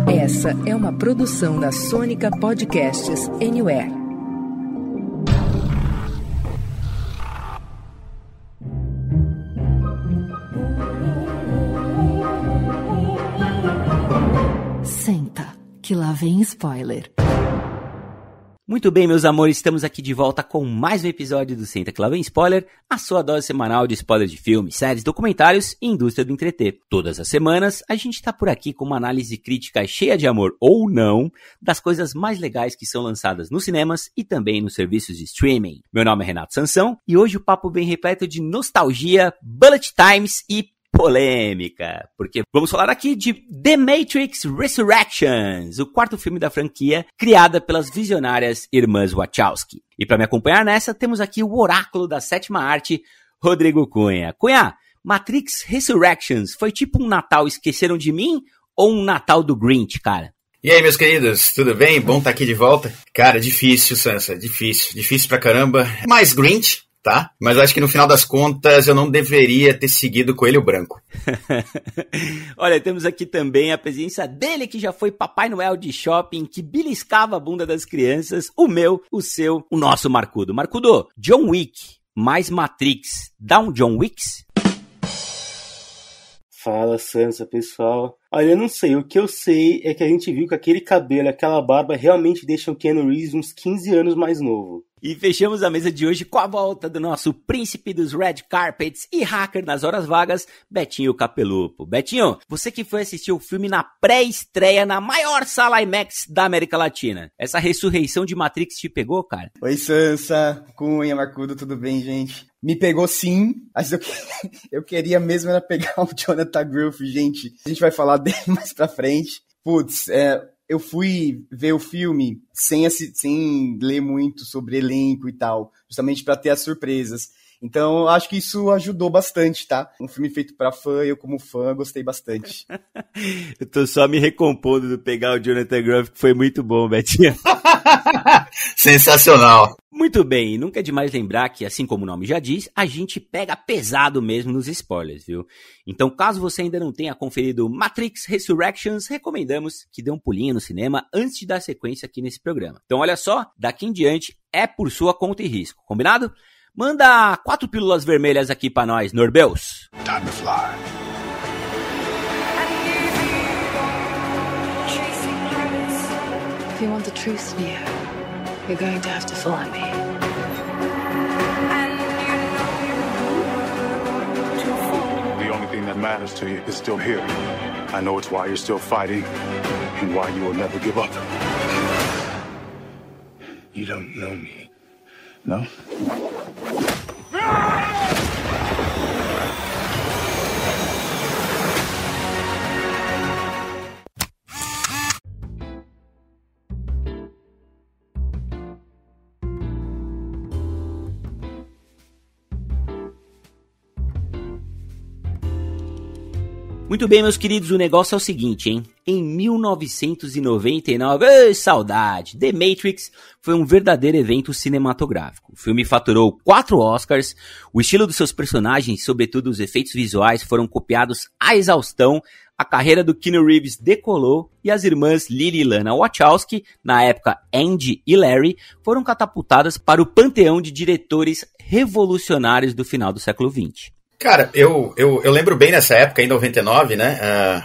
Essa é uma produção da Sônica Podcasts Anywhere. Senta, que lá vem spoiler. Muito bem, meus amores, estamos aqui de volta com mais um episódio do Senta que lá vem spoiler, a sua dose semanal de spoilers de filmes, séries, documentários e indústria do entreter. Todas as semanas, a gente está por aqui com uma análise crítica cheia de amor ou não das coisas mais legais que são lançadas nos cinemas e também nos serviços de streaming. Meu nome é Renato Sansão e hoje o papo vem repleto de nostalgia, bullet times e polêmica, porque vamos falar aqui de The Matrix Resurrections, o quarto filme da franquia, criada pelas visionárias irmãs Wachowski. E para me acompanhar nessa, temos aqui o oráculo da sétima arte, Rodrigo Cunha. Cunha, Matrix Resurrections foi tipo um Natal Esqueceram de Mim ou um Natal do Grinch, cara? E aí, meus queridos, tudo bem? Bom estar aqui de volta. Cara, difícil, Sansa, difícil pra caramba. Mais Grinch, tá? Mas acho que no final das contas eu não deveria ter seguido o Coelho Branco. Olha, temos aqui também a presença dele que já foi Papai Noel de shopping, que beliscava a bunda das crianças, o meu, o seu, o nosso Marcudo. Marcudo, John Wick mais Matrix, dá um John Wicks? Fala, Sansa, pessoal. Olha, eu não sei, o que eu sei é que a gente viu que aquele cabelo, aquela barba realmente deixam o Keanu Reeves uns 15 anos mais novo. E fechamos a mesa de hoje com a volta do nosso príncipe dos red carpets e hacker nas horas vagas, Betinho Capelupo. Betinho, você que foi assistir o filme na pré-estreia na maior sala IMAX da América Latina. Essa ressurreição de Matrix te pegou, cara? Oi, Sansa, Cunha, Marcudo, tudo bem, gente? Me pegou sim, mas eu queria mesmo era pegar o Jonathan Groff, gente. A gente vai falar dele mais pra frente. Putz, eu fui ver o filme sem ler muito sobre elenco e tal, justamente pra ter as surpresas. Então, acho que isso ajudou bastante, tá? Um filme feito pra fã, eu como fã gostei bastante. Eu tô só me recompondo de pegar o Jonathan Groff, que foi muito bom, Betinho. Sensacional. Muito bem, nunca é demais lembrar que, assim como o nome já diz, a gente pega pesado mesmo nos spoilers, viu? Então, caso você ainda não tenha conferido Matrix Resurrections, recomendamos que dê um pulinho no cinema antes de dar sequência aqui nesse programa. Então, olha só, daqui em diante é por sua conta e risco, combinado? Manda 4 pílulas vermelhas aqui pra nós, Norbeus. Time to fly. If you want the truth, Neo, you're going to have to follow me. The only thing that matters to you is still here. I know it's why you're still fighting and why you will never give up. You don't know me, no? Muito bem, meus queridos, o negócio é o seguinte, hein? Em 1999, saudade, The Matrix foi um verdadeiro evento cinematográfico. O filme faturou 4 Oscars, o estilo dos seus personagens, sobretudo os efeitos visuais, foram copiados à exaustão, a carreira do Keanu Reeves decolou e as irmãs Lily e Lana Wachowski, na época Andy e Larry, foram catapultadas para o panteão de diretores revolucionários do final do século XX. Cara, eu lembro bem nessa época, em 99, né,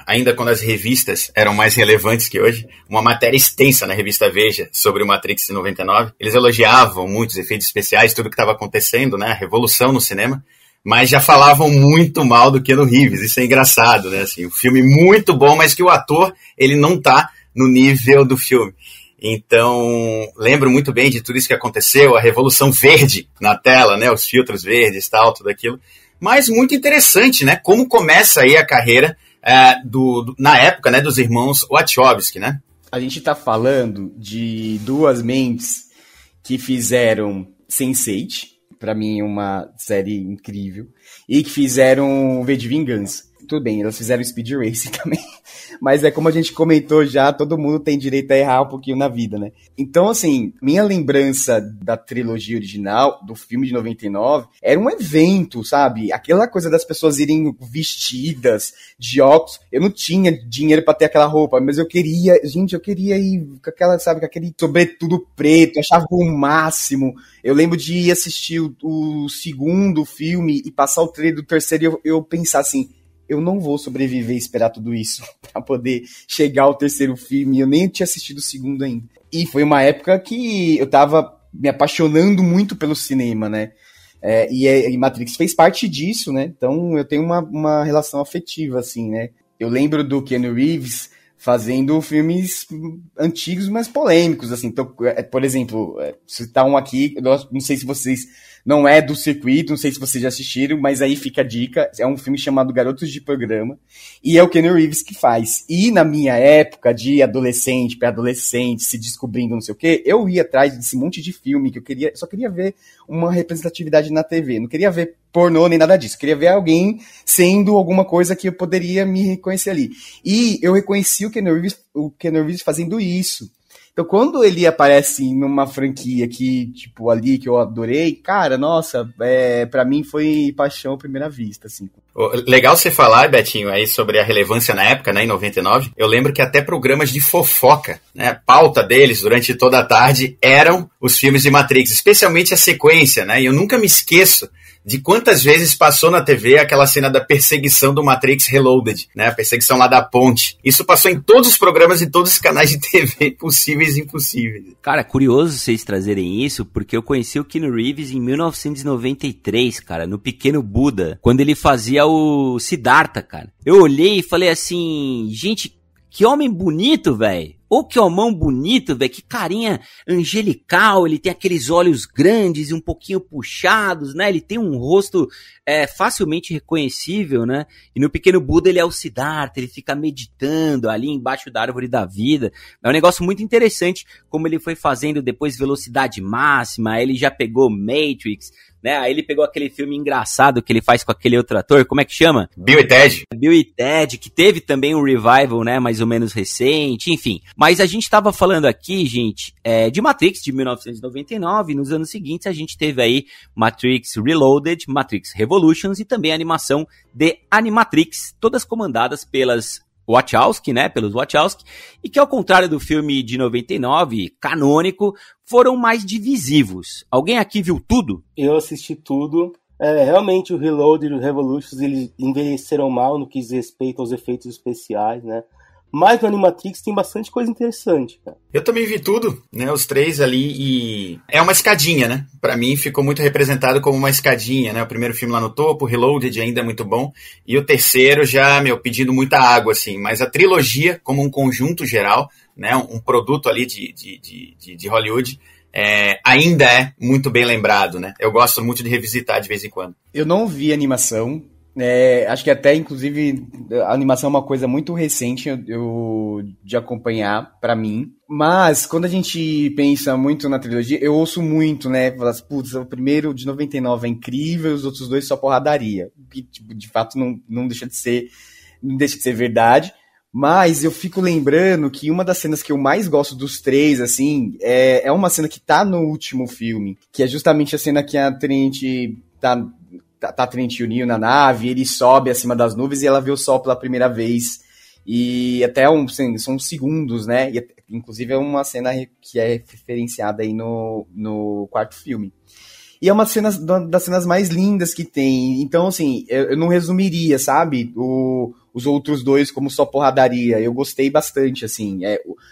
ainda quando as revistas eram mais relevantes que hoje, uma matéria extensa na revista Veja sobre o Matrix em 99. Eles elogiavam muito os efeitos especiais, tudo que estava acontecendo, né, a revolução no cinema, mas já falavam muito mal do Keanu Reeves. Isso é engraçado, né, assim, um filme muito bom, mas que o ator, ele não tá no nível do filme. Então, lembro muito bem de tudo isso que aconteceu, a revolução verde na tela, né, os filtros verdes e tal, tudo aquilo. Mas muito interessante, né? Como começa aí a carreira na época, né, dos irmãos Wachowski, né? A gente tá falando de duas mentes que fizeram Sense8, pra mim uma série incrível, e que fizeram V de Vingança. Tudo bem, elas fizeram Speed Racer também, Mas é como a gente comentou já, todo mundo tem direito a errar um pouquinho na vida, né? Então, assim, minha lembrança da trilogia original, do filme de 99, era um evento, sabe? Aquela coisa das pessoas irem vestidas de óculos. Eu não tinha dinheiro pra ter aquela roupa, mas eu queria ir com aquela, sabe, com aquele sobretudo preto, eu achava o máximo. Eu lembro de ir assistir o segundo filme e passar o trailer do terceiro e eu pensar assim, eu não vou sobreviver e esperar tudo isso pra poder chegar ao terceiro filme. Eu nem tinha assistido o segundo ainda. E foi uma época que eu tava me apaixonando muito pelo cinema, né? E Matrix fez parte disso, né? Então eu tenho uma relação afetiva, assim, né? Eu lembro do Keanu Reeves fazendo filmes antigos, mas polêmicos, assim. Então, por exemplo, citar um aqui, eu não sei se vocês... Não é do circuito, não sei se vocês já assistiram, mas aí fica a dica. É um filme chamado Garotos de Programa. E é o Keanu Reeves que faz. E na minha época de adolescente, pré-adolescente, se descobrindo não sei o quê, eu ia atrás desse monte de filme que eu só queria ver uma representatividade na TV. Não queria ver pornô nem nada disso. Queria ver alguém sendo alguma coisa que eu poderia me reconhecer ali. E eu reconheci o Keanu Reeves fazendo isso. Então, quando ele aparece numa franquia que, tipo, ali, que eu adorei, cara, nossa, pra mim foi paixão à primeira vista, assim. Legal você falar, Betinho, aí sobre a relevância na época, né, em 99. Eu lembro que até programas de fofoca, né, a pauta deles durante toda a tarde eram os filmes de Matrix, especialmente a sequência, né, e eu nunca me esqueço de quantas vezes passou na TV aquela cena da perseguição do Matrix Reloaded, né? A perseguição lá da ponte. Isso passou em todos os programas e todos os canais de TV possíveis e impossíveis. Cara, curioso vocês trazerem isso, porque eu conheci o Keanu Reeves em 1993, cara, no Pequeno Buda, quando ele fazia o Siddhartha, cara. Eu olhei e falei assim, gente, que homem bonito, velho. Ô, que homão bonito, velho, que carinha angelical, ele tem aqueles olhos grandes e um pouquinho puxados, né, ele tem um rosto facilmente reconhecível, né, e no Pequeno Buda ele é o Siddhartha, ele fica meditando ali embaixo da árvore da vida, é um negócio muito interessante como ele foi fazendo depois Velocidade Máxima, aí ele já pegou Matrix, né, aí ele pegou aquele filme engraçado que ele faz com aquele outro ator, como é que chama? Bill e Ted. Bill e Ted, que teve também um revival, né, mais ou menos recente, enfim. Mas a gente tava falando aqui, gente, de Matrix, de 1999, e nos anos seguintes a gente teve aí Matrix Reloaded, Matrix Revolutions e também a animação de Animatrix, todas comandadas pelas Wachowski, né, pelos Wachowski, e que ao contrário do filme de 99, canônico, foram mais divisivos. Alguém aqui viu tudo? Eu assisti tudo. Realmente o Reloaded e o Revolutions, eles envelheceram mal no que diz respeito aos efeitos especiais, né? Mas no Animatrix tem bastante coisa interessante, cara. Eu também vi tudo, né, os três ali, e é uma escadinha, né, pra mim ficou muito representado como uma escadinha, né, o primeiro filme lá no topo, o Reloaded ainda é muito bom, e o terceiro já, pedindo muita água, assim, mas a trilogia, como um conjunto geral, né, um produto ali de Hollywood, ainda é muito bem lembrado, né, eu gosto muito de revisitar de vez em quando. Eu não vi animação. Acho que até, inclusive, a animação é uma coisa muito recente de acompanhar pra mim. Mas, quando a gente pensa muito na trilogia, eu ouço muito, né? Falar assim, putz, o primeiro de 99 é incrível, os outros dois só porradaria. Que, tipo, de fato, não deixa de ser verdade. Mas eu fico lembrando que uma das cenas que eu mais gosto dos três, assim, é uma cena que tá no último filme. Que é justamente a cena que a Trinity tá a Trinity O'Neill na nave, ele sobe acima das nuvens e ela vê o sol pela primeira vez. E até são segundos, né? E, inclusive é uma cena que é referenciada aí no quarto filme. E é uma das cenas mais lindas que tem. Então, assim, eu não resumiria, sabe? Os outros dois como só porradaria. Eu gostei bastante, assim.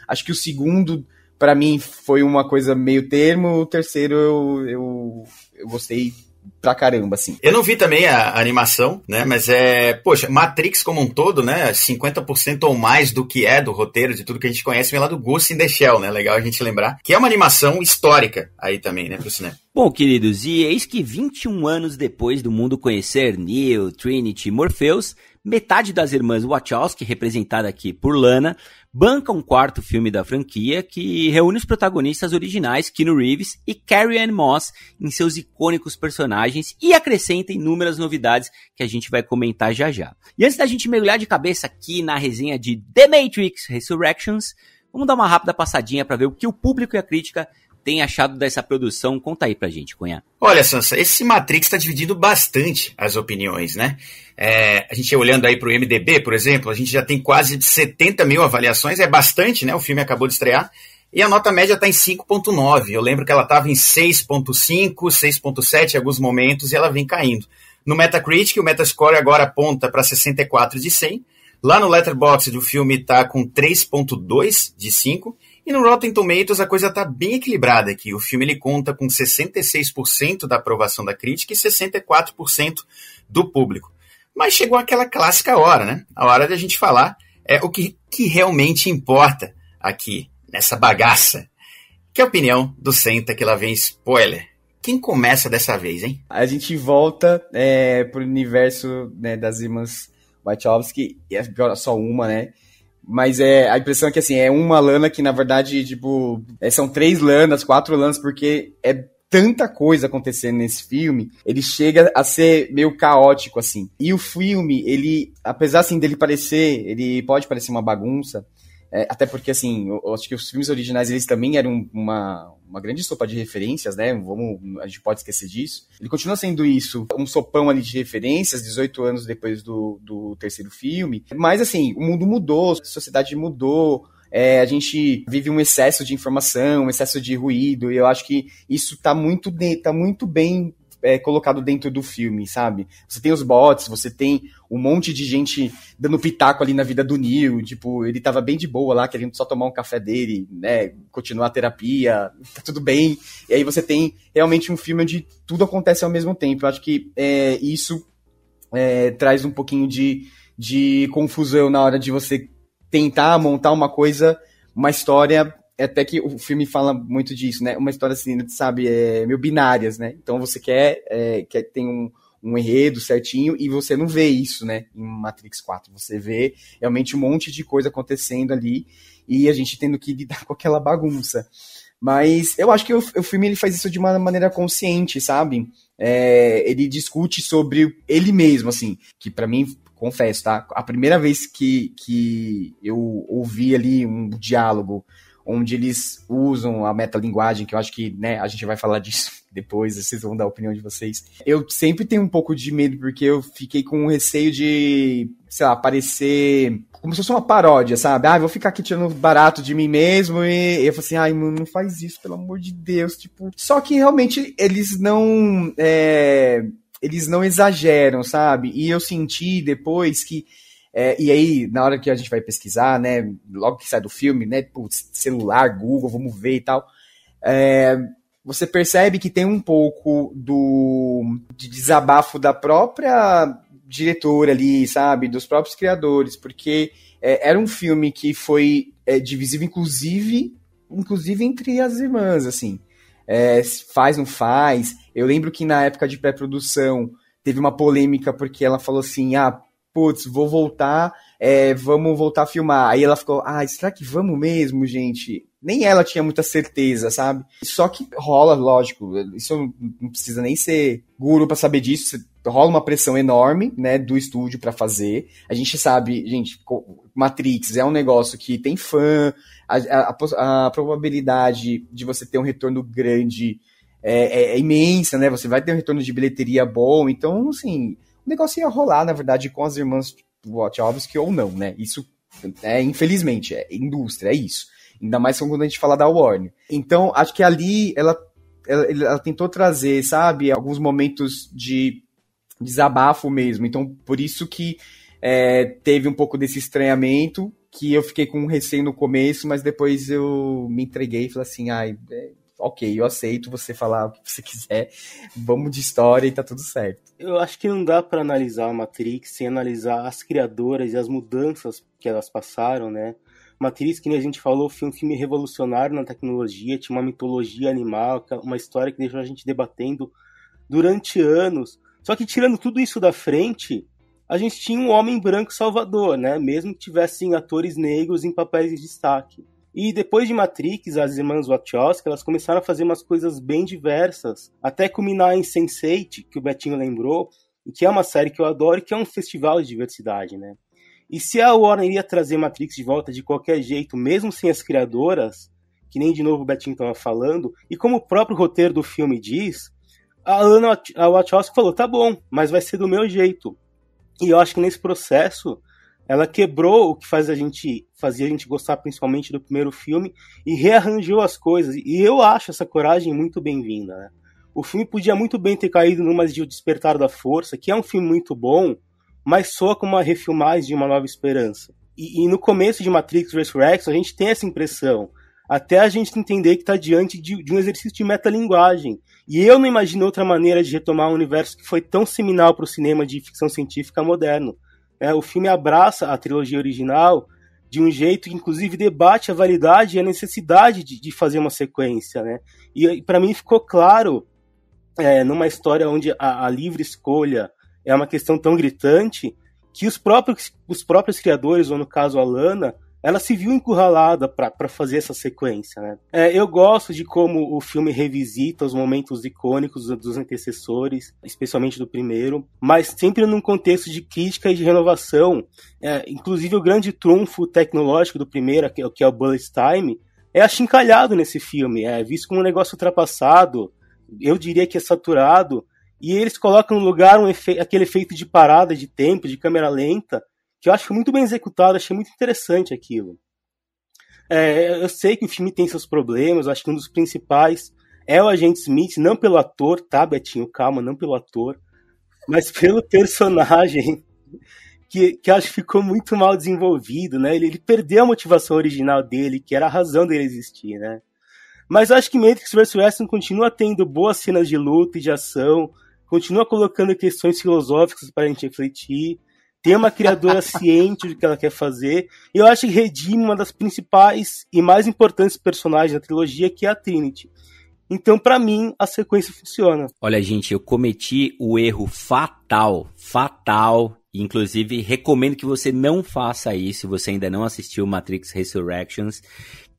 Acho que o segundo, pra mim, foi uma coisa meio termo. O terceiro, eu gostei pra caramba, assim. Eu não vi também a animação, né, mas poxa, Matrix como um todo, né, 50% ou mais do que do roteiro, de tudo que a gente conhece, vem lá do Ghost in the Shell, né, legal a gente lembrar, que é uma animação histórica aí também, né, pro cinema. Bom, queridos, e eis que 21 anos depois do mundo conhecer Neo, Trinity e Morpheus, metade das irmãs Wachowski, representada aqui por Lana, banca um quarto filme da franquia que reúne os protagonistas originais Keanu Reeves e Carrie-Anne Moss em seus icônicos personagens e acrescenta inúmeras novidades que a gente vai comentar já já. E antes da gente mergulhar de cabeça aqui na resenha de The Matrix Resurrections, vamos dar uma rápida passadinha para ver o que o público e a crítica tem achado dessa produção. Conta aí pra gente, Cunha. Olha, Sansa, esse Matrix está dividindo bastante as opiniões, né? A gente olhando aí pro IMDb, por exemplo, a gente já tem quase 70 mil avaliações, é bastante, né? O filme acabou de estrear, e a nota média tá em 5.9. Eu lembro que ela tava em 6.5, 6.7 em alguns momentos, e ela vem caindo. No Metacritic, o Metascore agora aponta para 64 de 100. Lá no Letterboxd, o filme tá com 3.2 de 5. E no Rotten Tomatoes a coisa tá bem equilibrada aqui. O filme ele conta com 66% da aprovação da crítica e 64% do público. Mas chegou aquela clássica hora, né? A hora de a gente falar o que realmente importa aqui, nessa bagaça. Que é a opinião do Senta, que lá vem spoiler. Quem começa dessa vez, hein? A gente volta pro universo, né, das irmãs Wachowski, e é só uma, né? Mas a impressão é que, assim, é uma Lana que, na verdade, tipo, são 3 Lanas, 4 Lanas, porque é tanta coisa acontecendo nesse filme, ele chega a ser meio caótico, assim. E o filme, ele, apesar, assim, dele ele pode parecer uma bagunça, até porque, assim, eu acho que os filmes originais, eles também eram uma grande sopa de referências, né? A gente pode esquecer disso. Ele continua sendo isso, um sopão ali de referências, 18 anos depois do terceiro filme. Mas, assim, o mundo mudou, a sociedade mudou, a gente vive um excesso de informação, um excesso de ruído, e eu acho que isso tá muito bem colocado dentro do filme, sabe? Você tem os bots, você tem um monte de gente dando pitaco ali na vida do Neo, tipo, ele tava bem de boa lá, querendo só tomar um café dele, né, continuar a terapia, tá tudo bem, e aí você tem realmente um filme onde tudo acontece ao mesmo tempo. Eu acho que isso traz um pouquinho de confusão na hora de você tentar montar uma história. Até que o filme fala muito disso, né? Uma história assim, sabe, meio binárias, né? Então você quer ter um enredo certinho e você não vê isso, né? Em Matrix 4. Você vê realmente um monte de coisa acontecendo ali e a gente tendo que lidar com aquela bagunça. Mas eu acho que o filme ele faz isso de uma maneira consciente, sabe? Ele discute sobre ele mesmo, assim, que pra mim, confesso, tá? A primeira vez que eu ouvi ali um diálogo onde eles usam a metalinguagem, que eu acho que, né, a gente vai falar disso depois, vocês vão dar a opinião de vocês. Eu sempre tenho um pouco de medo, porque eu fiquei com receio de, sei lá, parecer como se fosse uma paródia, sabe? Vou ficar aqui tirando barato de mim mesmo, e eu falei assim, mano, não faz isso, pelo amor de Deus, tipo... Só que, realmente, eles não exageram, sabe? E eu senti depois que e aí, na hora que a gente vai pesquisar, né, logo que sai do filme, né, putz, celular, Google, vamos ver e tal, você percebe que tem um pouco de desabafo da própria diretora ali, sabe, dos próprios criadores, porque era um filme que foi divisível, inclusive entre as irmãs, assim, faz, não faz. Eu lembro que na época de pré-produção teve uma polêmica porque ela falou assim, putz, vou voltar, vamos voltar a filmar. Aí ela ficou, será que vamos mesmo, gente? Nem ela tinha muita certeza, sabe? Só que rola, lógico, isso não precisa nem ser guru pra saber disso, rola uma pressão enorme, né, do estúdio pra fazer. A gente sabe, gente, Matrix é um negócio que tem fã, a probabilidade de você ter um retorno grande é imensa, né? Você vai ter um retorno de bilheteria bom, então, assim... O negócio ia rolar, na verdade, com as irmãs Wachowski ou não, né? Isso, infelizmente, indústria, é isso. Ainda mais quando a gente fala da Warner. Então, acho que ali ela tentou trazer, sabe, alguns momentos de desabafo mesmo. Então, por isso que teve um pouco desse estranhamento, que eu fiquei com um receio no começo, mas depois eu me entreguei e falei assim, ok, eu aceito você falar o que você quiser, vamos de história e tá tudo certo. Eu acho que não dá pra analisar a Matrix sem analisar as criadoras e as mudanças que elas passaram, né? Matrix, que nem a gente falou, foi um filme revolucionário na tecnologia, tinha uma mitologia animal, uma história que deixou a gente debatendo durante anos. Só que tirando tudo isso da frente, a gente tinha um homem branco salvador, né? Mesmo que tivessem atores negros em papéis de destaque. E depois de Matrix, as irmãs Wachowski, elas começaram a fazer umas coisas bem diversas, até culminar em Sense8, que o Betinho lembrou, que é uma série que eu adoro e que é um festival de diversidade, né? E se a Warner iria trazer Matrix de volta de qualquer jeito, mesmo sem as criadoras, que nem de novo o Betinho estava falando, e como o próprio roteiro do filme diz, a Lana Wachowski falou, tá bom, mas vai ser do meu jeito. E eu acho que nesse processo, ela quebrou o que fazia a gente gostar principalmente do primeiro filme e rearranjou as coisas. E eu acho essa coragem muito bem-vinda, né? O filme podia muito bem ter caído numa de O Despertar da Força, que é um filme muito bom, mas soa como uma refilmagem de Uma Nova Esperança. E no começo de Matrix Resurrection, a gente tem essa impressão, até a gente entender que está diante de um exercício de metalinguagem. E eu não imagino outra maneira de retomar um universo que foi tão seminal para o cinema de ficção científica moderno. O filme abraça a trilogia original de um jeito que, inclusive, debate a validade e a necessidade de fazer uma sequência, né? E para mim ficou claro, numa história onde a livre escolha é uma questão tão gritante, que os próprios criadores, ou no caso a Lana, ela se viu encurralada para fazer essa sequência, né? Eu gosto de como o filme revisita os momentos icônicos dos antecessores, especialmente do primeiro, mas sempre num contexto de crítica e de renovação. Inclusive o grande trunfo tecnológico do primeiro, que é o bullet time, é achincalhado nesse filme, é visto como um negócio ultrapassado, eu diria que é saturado, e eles colocam no lugar aquele efeito de parada de tempo, de câmera lenta, que eu acho muito bem executado, achei muito interessante aquilo. Eu sei que o filme tem seus problemas, acho que um dos principais é o Agente Smith, não pelo ator, tá, Betinho? Calma, não pelo ator, mas pelo personagem, que acho que ficou muito mal desenvolvido, né? Ele perdeu a motivação original dele, que era a razão dele existir, né? Mas acho que Matrix Resurrection continua tendo boas cenas de luta e de ação, continua colocando questões filosóficas para a gente refletir, tem uma criadora ciente do que ela quer fazer, e eu acho que redime uma das principais e mais importantes personagens da trilogia, que é a Trinity. Então, pra mim, a sequência funciona. Olha, gente, eu cometi o erro fatal, inclusive recomendo que você não faça isso, se você ainda não assistiu Matrix Resurrections,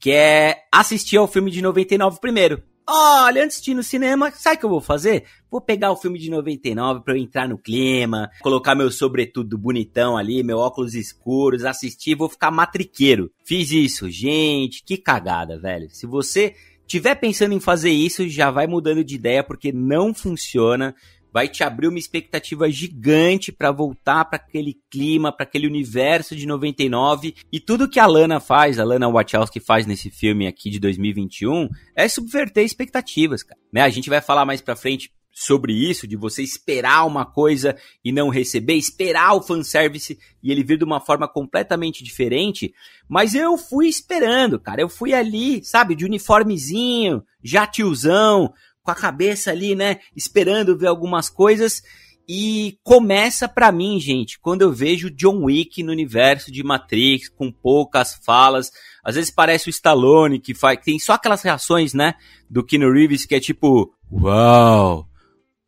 que é assistir ao filme de 99 primeiro. Olha, antes de ir no cinema, sabe o que eu vou fazer? Vou pegar o filme de 99 pra eu entrar no clima, colocar meu sobretudo bonitão ali, meu óculos escuros, assistir, vou ficar matriqueiro. Fiz isso, gente, que cagada, velho. Se você tiver pensando em fazer isso, já vai mudando de ideia, porque não funciona. Vai te abrir uma expectativa gigante pra voltar pra aquele clima, pra aquele universo de 99. E tudo que a Lana Wachowski faz nesse filme aqui de 2021 é subverter expectativas, cara. Né? A gente vai falar mais pra frente sobre isso, de você esperar uma coisa e não receber, esperar o fanservice e ele vir de uma forma completamente diferente. Mas eu fui esperando, cara. Eu fui ali, sabe, de uniformezinho, já tiozão, com a cabeça ali, né, esperando ver algumas coisas, e começa pra mim, gente, quando eu vejo John Wick no universo de Matrix, com poucas falas, às vezes parece o Stallone, que tem só aquelas reações, né, do Keanu Reeves, que é tipo, uau,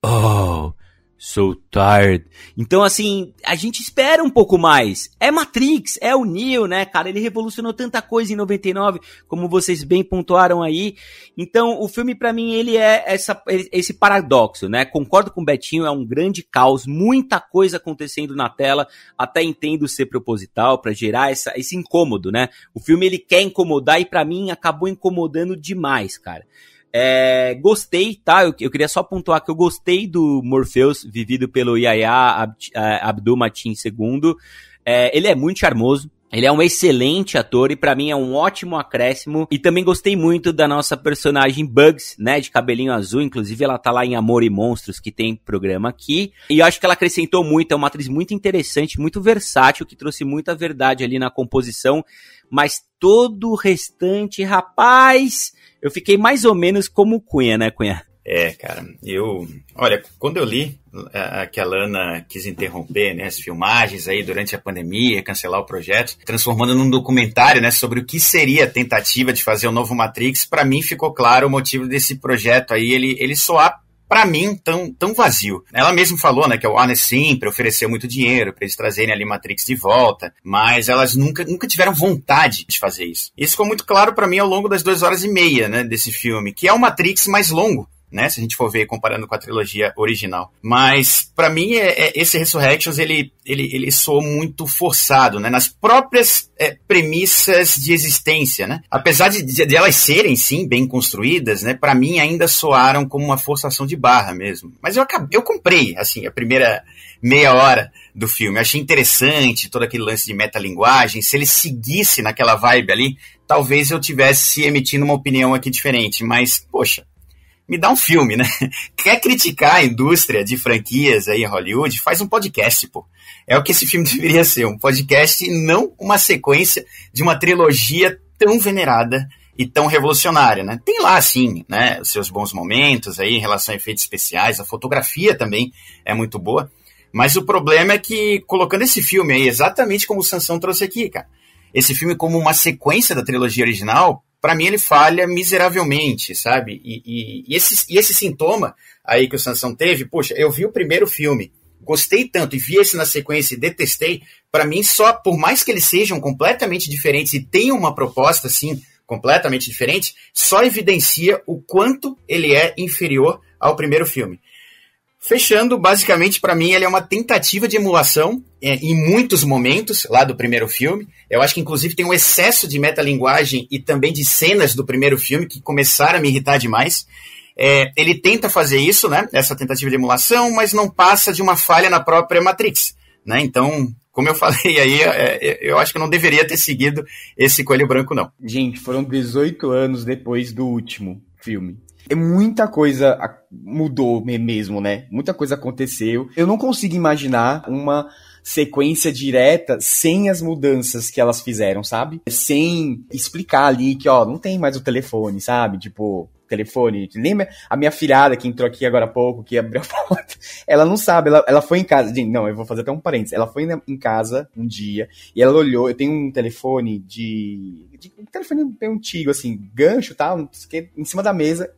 oh, so tired. Então, assim, a gente espera um pouco mais. É Matrix, é o Neo, né, cara? Ele revolucionou tanta coisa em 99, como vocês bem pontuaram aí. Então, o filme, pra mim, ele é esse paradoxo, né? Concordo com o Betinho, é um grande caos, muita coisa acontecendo na tela, até entendo ser proposital, pra gerar esse incômodo, né? O filme, ele quer incomodar e, pra mim, acabou incomodando demais, cara. Gostei, tá? Eu queria só pontuar que eu gostei do Morpheus, vivido pelo Yahya Abdul-Mateen II. Ele é muito charmoso, ele é um excelente ator e pra mim é um ótimo acréscimo. E também gostei muito da nossa personagem Bugs, né, de cabelinho azul. Inclusive ela tá lá em Amor e Monstros, que tem programa aqui. E eu acho que ela acrescentou muito, é uma atriz muito interessante, muito versátil, que trouxe muita verdade ali na composição. Mas todo o restante, rapaz, eu fiquei mais ou menos como o Cunha, né, Cunha? Cara, olha, quando eu li que a Lana quis interromper, né, as filmagens aí durante a pandemia, cancelar o projeto, transformando num documentário, né, sobre o que seria a tentativa de fazer o novo Matrix, pra mim ficou claro o motivo desse projeto aí, ele soar pra mim, tão vazio. Ela mesma falou, né, que a Warner sempre ofereceu muito dinheiro pra eles trazerem ali Matrix de volta, mas elas nunca tiveram vontade de fazer isso. Isso ficou muito claro pra mim ao longo das 2h30, né, desse filme, que é o Matrix mais longo, né, se a gente for ver comparando com a trilogia original. Mas, pra mim, esse Resurrections, ele soou muito forçado, né, nas próprias premissas de existência, né. Apesar de elas serem, sim, bem construídas, né, pra mim ainda soaram como uma forçação de barra mesmo. Mas eu comprei, assim, a primeira meia hora do filme. Eu achei interessante todo aquele lance de metalinguagem. Se ele seguisse naquela vibe ali, talvez eu tivesse emitindo uma opinião aqui diferente. Mas, poxa, me dá um filme, né? Quer criticar a indústria de franquias aí em Hollywood? Faz um podcast, pô. É o que esse filme deveria ser, um podcast e não uma sequência de uma trilogia tão venerada e tão revolucionária, né? Tem lá, sim, né, os seus bons momentos aí em relação a efeitos especiais, a fotografia também é muito boa, mas o problema é que, colocando esse filme aí, exatamente como o Sansão trouxe aqui, cara, esse filme como uma sequência da trilogia original, pra mim ele falha miseravelmente, sabe? E esse sintoma aí que o Sansão teve, poxa, eu vi o primeiro filme, gostei tanto e vi esse na sequência e detestei, pra mim só, por mais que eles sejam completamente diferentes e tenham uma proposta, assim, completamente diferente, só evidencia o quanto ele é inferior ao primeiro filme. Fechando, basicamente, pra mim, ele é uma tentativa de emulação em muitos momentos lá do primeiro filme. Eu acho que, inclusive, tem um excesso de metalinguagem e também de cenas do primeiro filme que começaram a me irritar demais. Ele tenta fazer isso, né, essa tentativa de emulação, mas não passa de uma falha na própria Matrix, né? Então, como eu falei aí, eu acho que eu não deveria ter seguido esse coelho branco, não. Gente, foram 18 anos depois do último filme. Muita coisa mudou mesmo, né? Muita coisa aconteceu. Eu não consigo imaginar uma sequência direta sem as mudanças que elas fizeram, sabe? Sem explicar ali que, ó, não tem mais o telefone, sabe? Tipo, telefone. Lembra a minha filhada que entrou aqui agora há pouco, que abriu a porta? Ela não sabe, ela foi em casa. Gente, não, eu vou fazer até um parênteses. Ela foi em casa um dia e ela olhou. Eu tenho um telefone um telefone bem antigo, assim, gancho, tá? Em cima da mesa,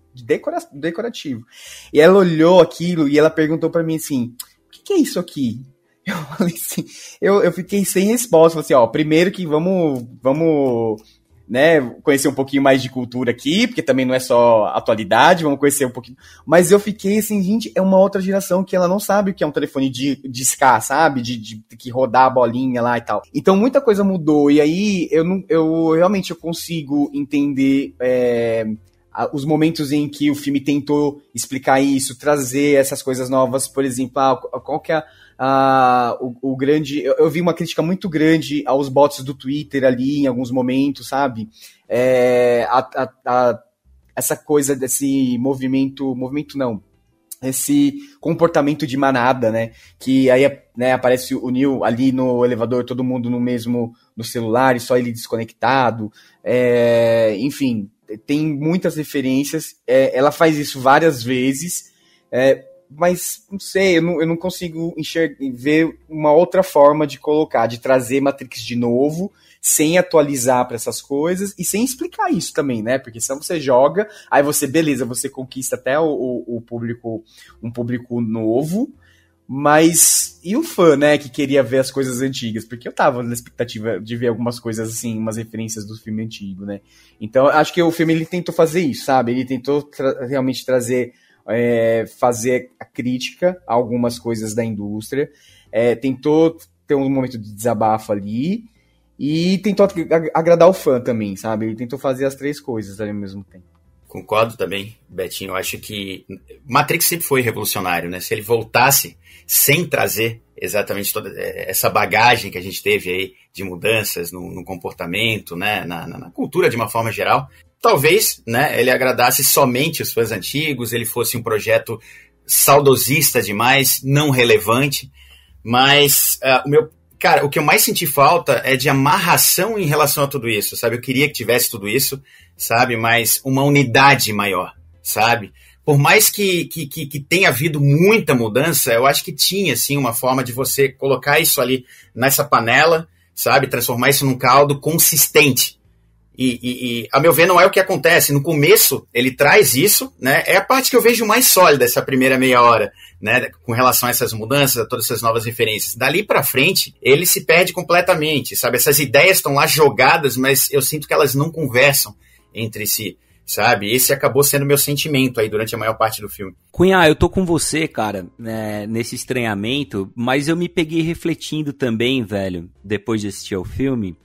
decorativo. E ela olhou aquilo e ela perguntou pra mim assim: o que é isso aqui? Eu falei assim, eu fiquei sem resposta. Falei assim, ó, primeiro que vamos, né, conhecer um pouquinho mais de cultura aqui, porque também não é só atualidade, vamos conhecer um pouquinho. Mas eu fiquei assim, gente, é uma outra geração que ela não sabe o que é um telefone de SCA, sabe? De que rodar a bolinha lá e tal. Então muita coisa mudou, e aí eu realmente consigo entender os momentos em que o filme tentou explicar isso, trazer essas coisas novas, por exemplo, qual que é o grande... Eu vi uma crítica muito grande aos bots do Twitter ali, em alguns momentos, sabe? Essa coisa desse movimento não, esse comportamento de manada, né? Que aí, né, aparece o Neo ali no elevador, todo mundo no celular e só ele desconectado. Enfim, tem muitas referências. Ela faz isso várias vezes, mas não sei, eu não consigo ver uma outra forma de colocar, de trazer Matrix de novo, sem atualizar para essas coisas e sem explicar isso também, né? Porque senão você joga, aí beleza, você conquista até o público, um público novo, mas e o fã, né, que queria ver as coisas antigas? Porque eu tava na expectativa de ver algumas coisas assim, umas referências do filme antigo, né? Então acho que o filme ele tentou fazer isso, sabe? Ele tentou realmente trazer, fazer a crítica a algumas coisas da indústria, tentou ter um momento de desabafo ali e tentou agradar o fã também, sabe? Ele tentou fazer as três coisas ali ao mesmo tempo. Concordo também, Betinho. Eu acho que Matrix sempre foi revolucionário, né? Se ele voltasse sem trazer exatamente toda essa bagagem que a gente teve aí de mudanças no comportamento, né? Na cultura de uma forma geral, talvez, né, ele agradasse somente os fãs antigos, ele fosse um projeto saudosista demais, não relevante, mas o que eu mais senti falta é de amarração em relação a tudo isso, sabe? Eu queria que tivesse tudo isso, sabe? Mas uma unidade maior, sabe? por mais que tenha havido muita mudança, eu acho que tinha, sim, uma forma de você colocar isso ali nessa panela, sabe? Transformar isso num caldo consistente. E, a meu ver, não é o que acontece. No começo, ele traz isso, né? É a parte que eu vejo mais sólida, essa primeira meia hora, né? Com relação a essas mudanças, a todas essas novas referências. Dali pra frente, ele se perde completamente, sabe? Essas ideias estão lá jogadas, mas eu sinto que elas não conversam entre si, sabe? Esse acabou sendo meu sentimento aí durante a maior parte do filme. Cunha, eu tô com você, cara, né, nesse estranhamento, mas eu me peguei refletindo também, velho, depois de assistir ao filme.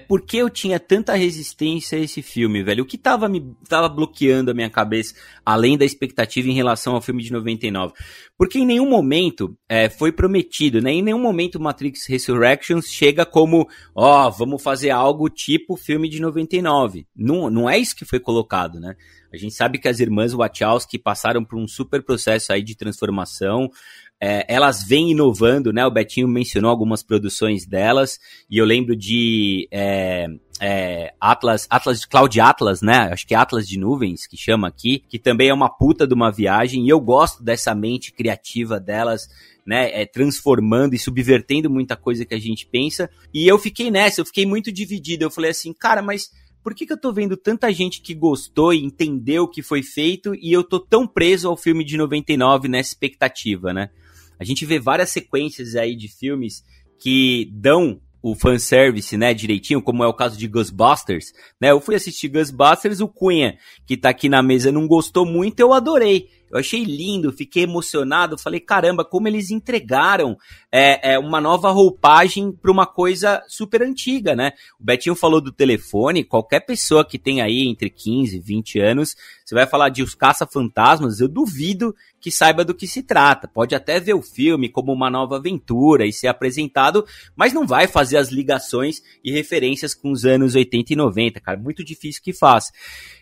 Por que eu tinha tanta resistência a esse filme, velho? O que tava bloqueando a minha cabeça, além da expectativa em relação ao filme de 99? Porque em nenhum momento foi prometido, né? Em nenhum momento Matrix Resurrections chega como, vamos fazer algo tipo filme de 99. Não é isso que foi colocado, né? A gente sabe que as irmãs Wachowski passaram por um super processo aí de transformação. Elas vêm inovando, né? O Betinho mencionou algumas produções delas, e eu lembro de Cloud Atlas, né? Acho que é Atlas de Nuvens, que chama aqui, que também é uma puta de uma viagem, e eu gosto dessa mente criativa delas, né? Transformando e subvertendo muita coisa que a gente pensa, e eu fiquei muito dividido. Eu falei assim, cara, mas por que eu tô vendo tanta gente que gostou e entendeu o que foi feito, e eu tô tão preso ao filme de 99 nessa expectativa, né? A gente vê várias sequências aí de filmes que dão o fanservice, né, direitinho, como é o caso de Ghostbusters, né? Eu fui assistir Ghostbusters, o Cunha, que tá aqui na mesa, não gostou muito, eu adorei. Eu achei lindo, fiquei emocionado, falei, caramba, como eles entregaram uma nova roupagem para uma coisa super antiga, né? O Betinho falou do telefone, qualquer pessoa que tem aí entre 15 e 20 anos, você vai falar de Os Caça-Fantasmas, eu duvido que saiba do que se trata. Pode até ver o filme como uma nova aventura e ser apresentado, mas não vai fazer as ligações e referências com os anos 80 e 90, cara, muito difícil que faça.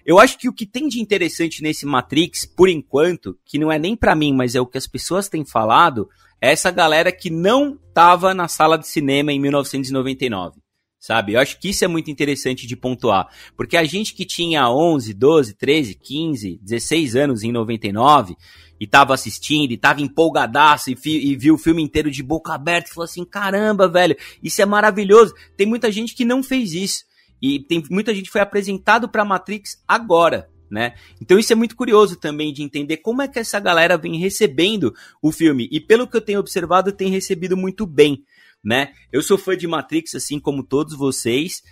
Eu acho que o que tem de interessante nesse Matrix, por enquanto, que não é nem pra mim, mas é o que as pessoas têm falado, é essa galera que não tava na sala de cinema em 1999, sabe? Eu acho que isso é muito interessante de pontuar, porque a gente que tinha 11, 12, 13, 15, 16 anos em 99 e tava assistindo e tava empolgadaço e viu o filme inteiro de boca aberta e falou assim, caramba, velho, isso é maravilhoso. Tem muita gente que não fez isso. E tem muita gente que foi apresentado pra Matrix agora, né? Então isso é muito curioso também de entender como é que essa galera vem recebendo o filme. E pelo que eu tenho observado, tem recebido muito bem, né? Eu sou fã de Matrix, assim como todos vocês.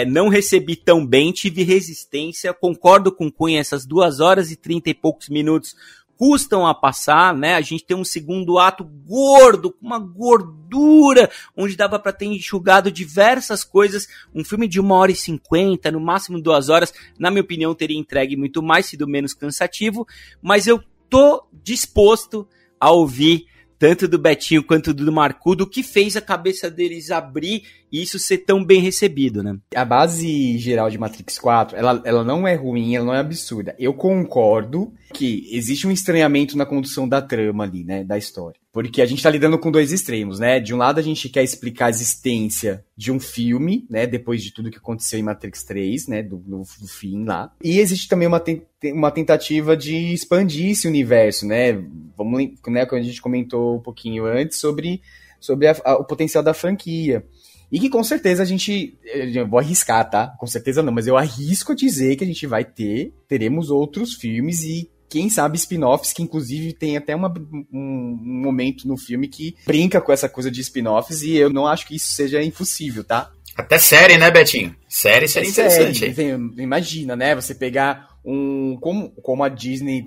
Não recebi tão bem, tive resistência. Concordo com o Cunha, essas 2 horas e 30 e poucos minutos custam a passar, né? A gente tem um segundo ato gordo, com uma gordura, onde dava pra ter enxugado diversas coisas. Um filme de 1h50, no máximo 2 horas, na minha opinião, teria entregue muito mais, sido menos cansativo, mas eu tô disposto a ouvir tanto do Betinho quanto do Marcudo, o que fez a cabeça deles abrir e isso ser tão bem recebido, né? A base geral de Matrix 4, ela não é ruim, ela não é absurda. Eu concordo que existe um estranhamento na condução da trama ali, né, da história. Porque a gente tá lidando com 2 extremos, né? De um lado a gente quer explicar a existência de um filme, né, depois de tudo que aconteceu em Matrix 3, né, do fim lá. E existe também uma tentativa de expandir esse universo, né? Vamos, né, quando a gente comentou um pouquinho antes sobre o potencial da franquia. E que com certeza eu vou arriscar, tá? Com certeza não, mas eu arrisco a dizer que a gente teremos outros filmes e quem sabe spin-offs, que inclusive tem até um momento no filme que brinca com essa coisa de spin-offs e eu não acho que isso seja impossível, tá? Até série, né, Betinho? Série seria interessante. Imagina, né? Você pegar como a Disney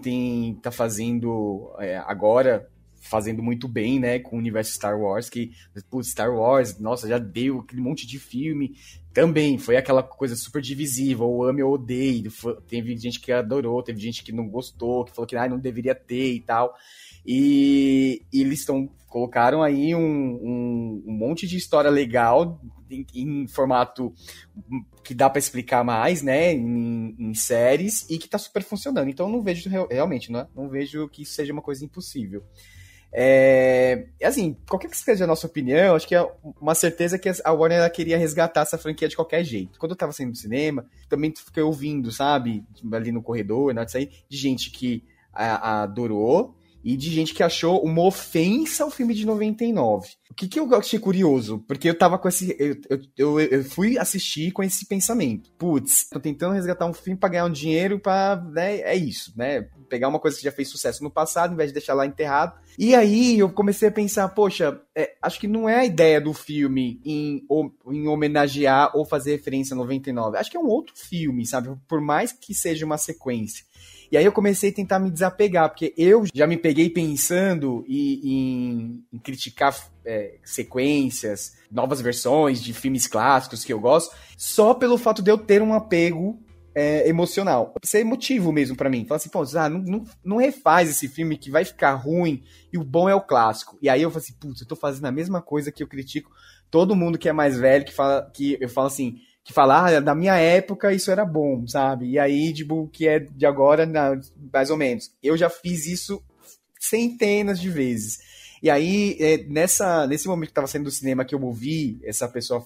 tá fazendo agora, fazendo muito bem, né, com o universo Star Wars, que, putz, Star Wars, nossa, já deu aquele monte de filme, também foi aquela coisa super divisiva, ou ame ou odeie, teve gente que adorou, teve gente que não gostou, que falou que não deveria ter e tal, e eles colocaram aí um monte de história legal em formato que dá pra explicar mais, né, em séries, e que tá super funcionando, então eu não vejo realmente, não vejo que isso seja uma coisa impossível. Assim, qualquer que seja a nossa opinião, acho que é uma certeza que a Warner ela queria resgatar essa franquia de qualquer jeito. Quando eu tava saindo do cinema, também fiquei ouvindo, sabe, ali no corredor, na hora de sair, de gente que adorou e de gente que achou uma ofensa ao filme de 99. O que eu achei curioso? Porque eu tava com esse... Eu fui assistir com esse pensamento. Putz, tô tentando resgatar um filme pra ganhar um dinheiro pra... Né, é isso, né? Pegar uma coisa que já fez sucesso no passado, em vez de deixar lá enterrado. E aí eu comecei a pensar, poxa, acho que não é a ideia do filme em homenagear ou fazer referência a 99. Acho que é um outro filme, sabe? Por mais que seja uma sequência. E aí eu comecei a tentar me desapegar, porque eu já me peguei pensando em criticar sequências, novas versões de filmes clássicos que eu gosto, só pelo fato de eu ter um apego emocional. Isso é emotivo mesmo pra mim. Falar assim, pô, não refaz esse filme que vai ficar ruim e o bom é o clássico. E aí eu falo assim, putz, eu tô fazendo a mesma coisa que eu critico todo mundo que é mais velho, que eu falo assim... que fala, na minha época isso era bom, sabe? E aí, tipo, que é de agora, mais ou menos. Eu já fiz isso centenas de vezes. E aí, nesse momento que tava saindo do cinema, que eu ouvi essa pessoa,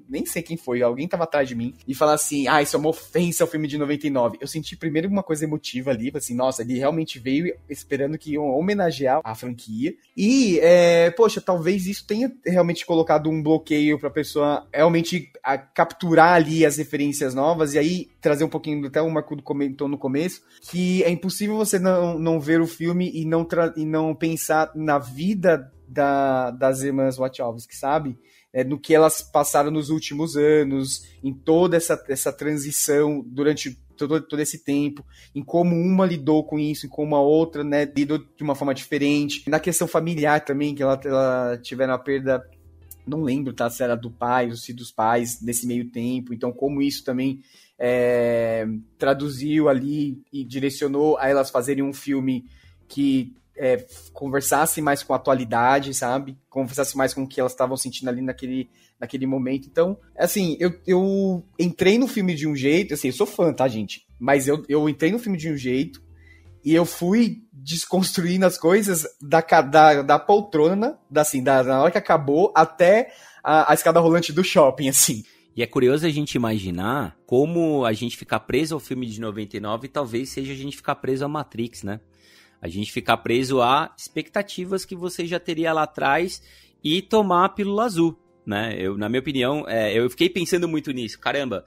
nem sei quem foi, alguém tava atrás de mim, e falar assim, isso é uma ofensa ao filme de 99. Eu senti primeiro uma coisa emotiva ali, assim, nossa, ele realmente veio esperando que iam homenagear a franquia. E, poxa, talvez isso tenha realmente colocado um bloqueio pra pessoa realmente capturar ali as referências novas, e aí trazer um pouquinho, até o Marcudo comentou no começo, que é impossível você não ver o filme e não pensar na vida das irmãs Wachowski, sabe? No que elas passaram nos últimos anos, em toda essa transição durante todo esse tempo, em como uma lidou com isso, em como a outra, né, lidou de uma forma diferente. Na questão familiar também, que ela tiveram a perda, não lembro, tá, se era do pai ou se dos pais, nesse meio tempo. Então, como isso também traduziu ali e direcionou a elas fazerem um filme que conversasse mais com a atualidade, sabe? Conversasse mais com o que elas estavam sentindo ali naquele momento. Então, assim, eu entrei no filme de um jeito, assim, eu sou fã, tá, gente? Mas eu entrei no filme de um jeito e eu fui desconstruindo as coisas da poltrona, na hora que acabou, até a escada rolante do shopping, assim. E é curioso a gente imaginar como a gente ficar preso ao filme de 99 talvez seja a gente ficar preso a Matrix, né? A gente ficar preso a expectativas que você já teria lá atrás e tomar a pílula azul, né? Na minha opinião, eu fiquei pensando muito nisso. Caramba,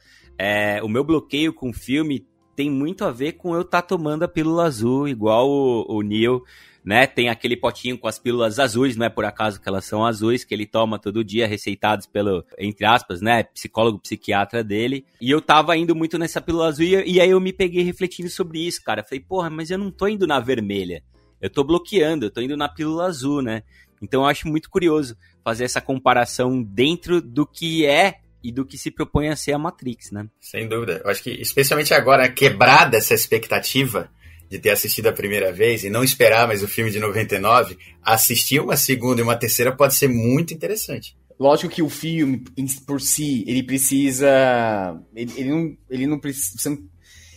o meu bloqueio com o filme tem muito a ver com eu estar tomando a pílula azul, igual o Neo, né? Tem aquele potinho com as pílulas azuis, não é por acaso que elas são azuis, que ele toma todo dia, receitados pelo, entre aspas, né, psicólogo, psiquiatra dele. E eu tava indo muito nessa pílula azul e aí eu me peguei refletindo sobre isso, cara. Falei, porra, mas eu não tô indo na vermelha. Eu tô bloqueando, eu tô indo na pílula azul, né? Então eu acho muito curioso fazer essa comparação dentro do que é e do que se propõe a ser a Matrix, né? Sem dúvida. Eu acho que, especialmente agora, quebrada essa expectativa de ter assistido a primeira vez e não esperar mais o filme de 99, assistir uma segunda e uma terceira pode ser muito interessante. Lógico que o filme, por si, ele precisa... Ele não precisa...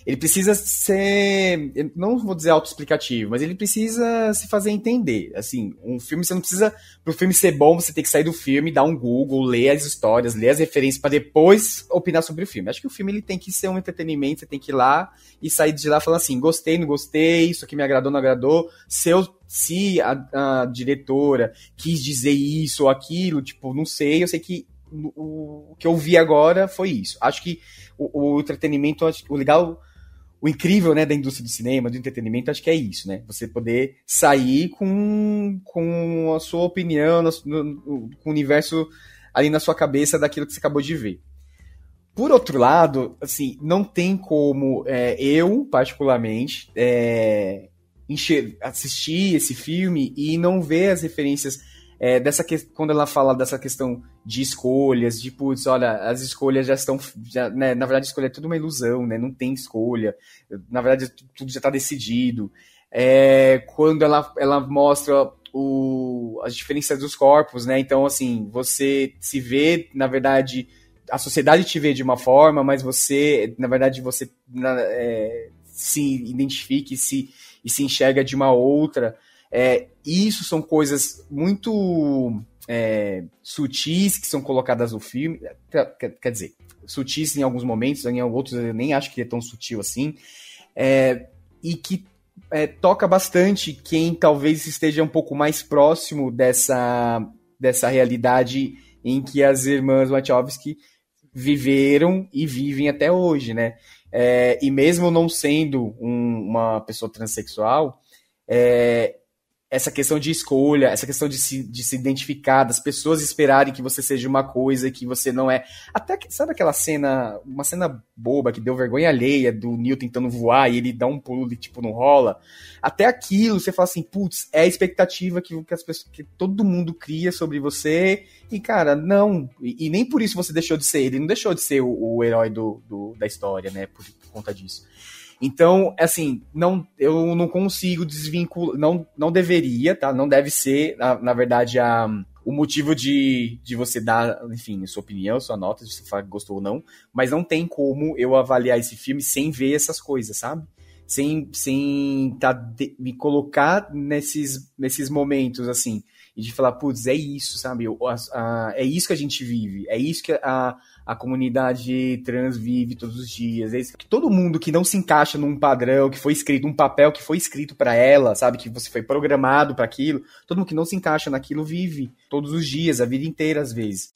Ele precisa ser, não vou dizer autoexplicativo, mas ele precisa se fazer entender. Assim, um filme, você não precisa, pro filme ser bom, você tem que sair do filme, dar um Google, ler as histórias, ler as referências para depois opinar sobre o filme. Acho que o filme ele tem que ser um entretenimento, você tem que ir lá e sair de lá falando assim, gostei, não gostei, isso aqui me agradou, não agradou. Se a diretora quis dizer isso ou aquilo, tipo, não sei, eu sei que o que eu vi agora foi isso. Acho que o entretenimento, o legal... O incrível, né, da indústria do cinema, do entretenimento, acho que é isso, né? Você poder sair com a sua opinião, com o universo ali na sua cabeça daquilo que você acabou de ver. Por outro lado, assim, não tem como eu, particularmente, assistir esse filme e não ver as referências quando ela fala dessa questão de escolhas, de putz, olha, as escolhas já estão, né, na verdade a escolha é tudo uma ilusão, né, não tem escolha, na verdade tudo já está decidido. Quando ela mostra as diferenças dos corpos, né, então assim, você se vê, na verdade, a sociedade te vê de uma forma, mas você, na verdade, se identifica e se enxerga de uma outra. Isso são coisas muito sutis que são colocadas no filme, quer dizer, sutis em alguns momentos, em outros eu nem acho que é tão sutil assim, e que toca bastante quem talvez esteja um pouco mais próximo dessa realidade em que as irmãs Wachowski viveram e vivem até hoje, né? E mesmo não sendo uma pessoa transexual, essa questão de escolha, essa questão de se identificar, das pessoas esperarem que você seja uma coisa que você não é. Até que, sabe aquela cena, uma cena boba que deu vergonha alheia do Neo tentando voar e ele dá um pulo e tipo não rola? Até aquilo, você fala assim, putz, é a expectativa que todo mundo cria sobre você e, cara, não. E nem por isso você deixou de ser. Ele não deixou de ser o herói da história, né, por conta disso. Então, assim, eu não consigo desvincular, não deveria, tá? Não deve ser, na verdade, o motivo de você dar, enfim, sua opinião, sua nota, se você gostou ou não, mas não tem como eu avaliar esse filme sem ver essas coisas, sabe? Sem me colocar nesses momentos, assim, e de falar, putz, é isso, sabe? É isso que a gente vive, é isso que a comunidade trans vive todos os dias. É isso que todo mundo que não se encaixa num padrão, que foi escrito, um papel que foi escrito pra ela, sabe? Que você foi programado pra aquilo. Todo mundo que não se encaixa naquilo vive todos os dias, a vida inteira, às vezes.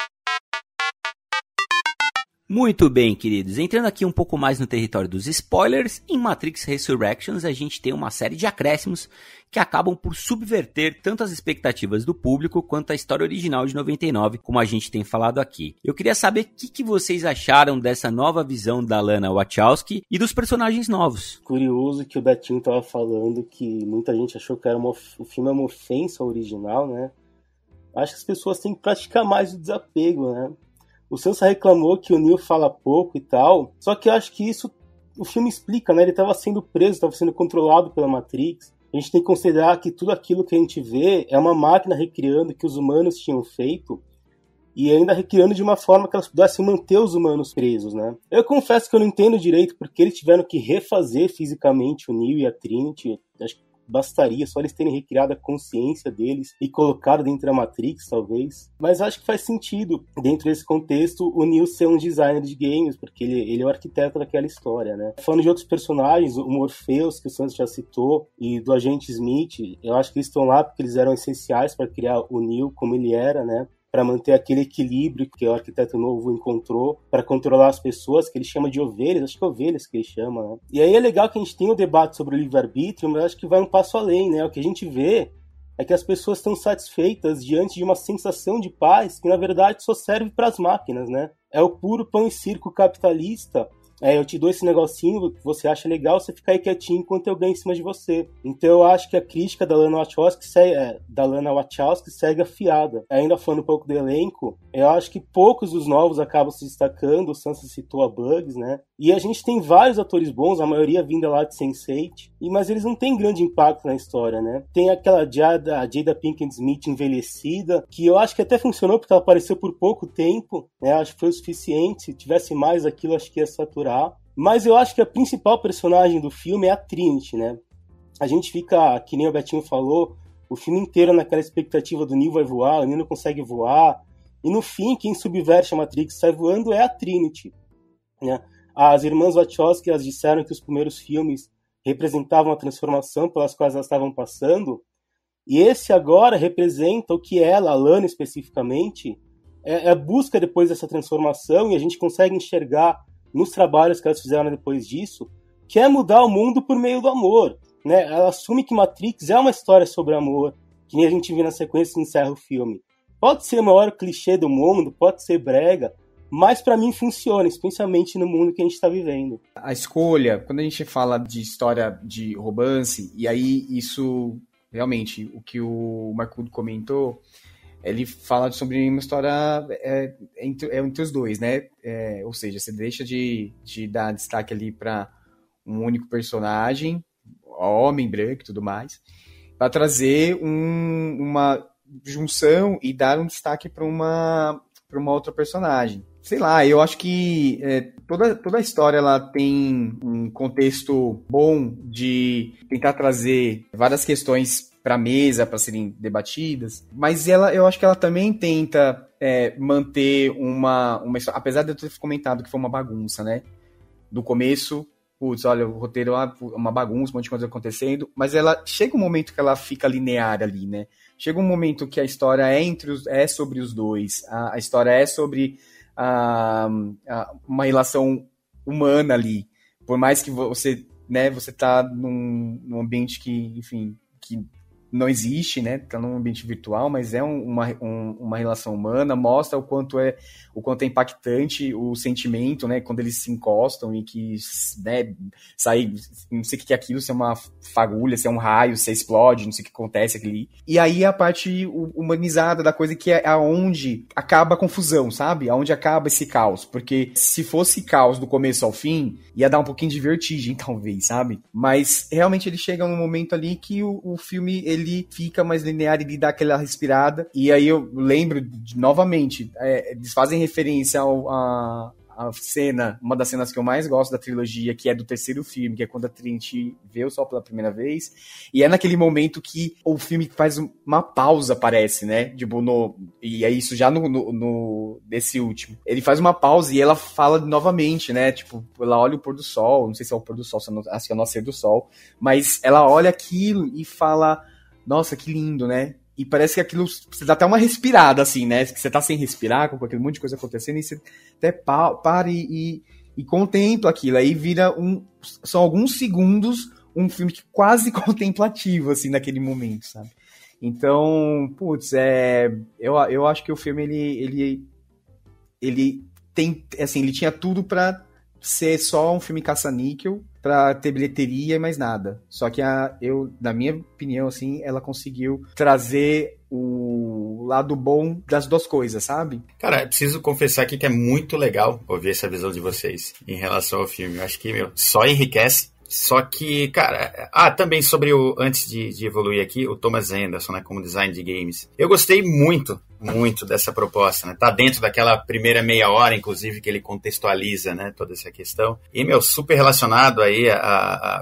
Muito bem, queridos. Entrando aqui um pouco mais no território dos spoilers, em Matrix Resurrections a gente tem uma série de acréscimos que acabam por subverter tanto as expectativas do público quanto a história original de 99, como a gente tem falado aqui. Eu queria saber o que vocês acharam dessa nova visão da Lana Wachowski e dos personagens novos. Curioso que o Betinho tava falando que muita gente achou que o filme é uma ofensa ao original, né? Acho que as pessoas têm que praticar mais o desapego, né? O Sansa reclamou que o Neo fala pouco e tal, só que eu acho que isso o filme explica, né? Ele estava sendo preso, estava sendo controlado pela Matrix. A gente tem que considerar que tudo aquilo que a gente vê é uma máquina recriando que os humanos tinham feito e ainda recriando de uma forma que elas pudessem manter os humanos presos, né? Eu confesso que eu não entendo direito porque eles tiveram que refazer fisicamente o Neo e a Trinity. Acho que bastaria só eles terem recriado a consciência deles e colocado dentro da Matrix, talvez. Mas acho que faz sentido, dentro desse contexto, o Neo ser um designer de games, porque ele é o arquiteto daquela história, né? Falando de outros personagens, o Morpheus, que o Santos já citou, e do Agente Smith, eu acho que eles estão lá porque eles eram essenciais para criar o Neo como ele era, né? Para manter aquele equilíbrio que o arquiteto novo encontrou, para controlar as pessoas, que ele chama de ovelhas, acho que é ovelhas que ele chama, né? E aí é legal que a gente tem o debate sobre o livre-arbítrio, mas acho que vai um passo além, né? O que a gente vê é que as pessoas estão satisfeitas diante de uma sensação de paz que, na verdade, só serve para as máquinas, né? É o puro pão e circo capitalista. Eu te dou esse negocinho que você acha legal, você fica aí quietinho enquanto eu ganho em cima de você. Então eu acho que a crítica da Lana Wachowski segue afiada. Ainda falando um pouco do elenco, eu acho que poucos dos novos acabam se destacando. O Sansa citou a Bugs, né? E a gente tem vários atores bons, a maioria vinda lá de Sense8, mas eles não têm grande impacto na história, né? Tem aquela Jada Pinkett Smith envelhecida, que eu acho que até funcionou porque ela apareceu por pouco tempo, né? Acho que foi o suficiente. Se tivesse mais aquilo, acho que ia saturar. Mas eu acho que a principal personagem do filme é a Trinity, né? A gente fica, que nem o Betinho falou, o filme inteiro naquela expectativa do Neo vai voar, o Neo não consegue voar, e no fim, quem subverte a Matrix sai voando é a Trinity, né? As irmãs Wachowski, elas disseram que os primeiros filmes representavam a transformação pelas quais elas estavam passando, e esse agora representa o que ela, a Lana especificamente, é a busca depois dessa transformação, e a gente consegue enxergar nos trabalhos que elas fizeram depois disso, que é mudar o mundo por meio do amor, né? Ela assume que Matrix é uma história sobre amor, que nem a gente vê na sequência que encerra o filme. Pode ser o maior clichê do mundo, pode ser brega, mas pra mim funciona, especialmente no mundo que a gente tá vivendo. A escolha, quando a gente fala de história de romance, e aí isso, realmente, o que o Marcudo comentou, ele fala sobre uma história entre os dois, né? Ou seja, você deixa de dar destaque ali para um único personagem, homem, branco e tudo mais, para trazer uma junção e dar um destaque para uma outra personagem. Sei lá, eu acho que toda a história ela tem um contexto bom de tentar trazer várias questões para mesa, para serem debatidas, mas eu acho que ela também tenta manter uma história, apesar de eu ter comentado que foi uma bagunça, né? Do começo, putz, olha, o roteiro é uma bagunça, um monte de coisa acontecendo, mas ela chega um momento que ela fica linear ali, né? Chega um momento que a história é sobre os dois, a história é sobre uma relação humana ali, por mais que você, né, você tá num ambiente que, enfim, que não existe, né, tá num ambiente virtual, mas é uma relação humana, mostra o quanto é impactante o sentimento, né, quando eles se encostam e que, né, sai, não sei o que é aquilo, se é uma fagulha, se é um raio, se explode, não sei o que acontece ali. E aí a parte humanizada da coisa, que é aonde acaba a confusão, sabe? Aonde acaba esse caos, porque se fosse caos do começo ao fim, ia dar um pouquinho de vertigem, talvez, sabe? Mas realmente ele chega num momento ali que o filme, ele fica mais linear, ele dá aquela respirada, e aí eu lembro novamente, eles fazem referência a cena, uma das cenas que eu mais gosto da trilogia, que é do terceiro filme, que é quando a Trinity vê o Sol pela primeira vez, e é naquele momento que o filme faz uma pausa, parece, né, tipo, e é isso já desse último, ele faz uma pausa e ela fala novamente, né, tipo, ela olha o pôr do sol, não sei se é o pôr do sol, acho que é o nascer do sol, mas ela olha aquilo e fala, nossa, que lindo, né? E parece que aquilo, você dá até uma respirada, assim, né? Que você tá sem respirar, com aquele monte de coisa acontecendo, e você até para e contempla aquilo. Aí vira são alguns segundos, um filme quase contemplativo, assim, naquele momento, sabe? Então, putz, eu acho que o filme, ele tem, assim, ele tinha tudo pra ser só um filme caça-níquel, pra ter bilheteria e mais nada. Só que na minha opinião, assim, ela conseguiu trazer o lado bom das duas coisas, sabe? Cara, eu preciso confessar aqui que é muito legal ouvir essa visão de vocês em relação ao filme. Eu acho que, só enriquece. Só que, cara, também sobre antes de evoluir aqui, o Thomas Anderson, né, como design de games. Eu gostei muito dessa proposta, né? Tá dentro daquela primeira meia hora, inclusive, que ele contextualiza, né, toda essa questão. E, super relacionado aí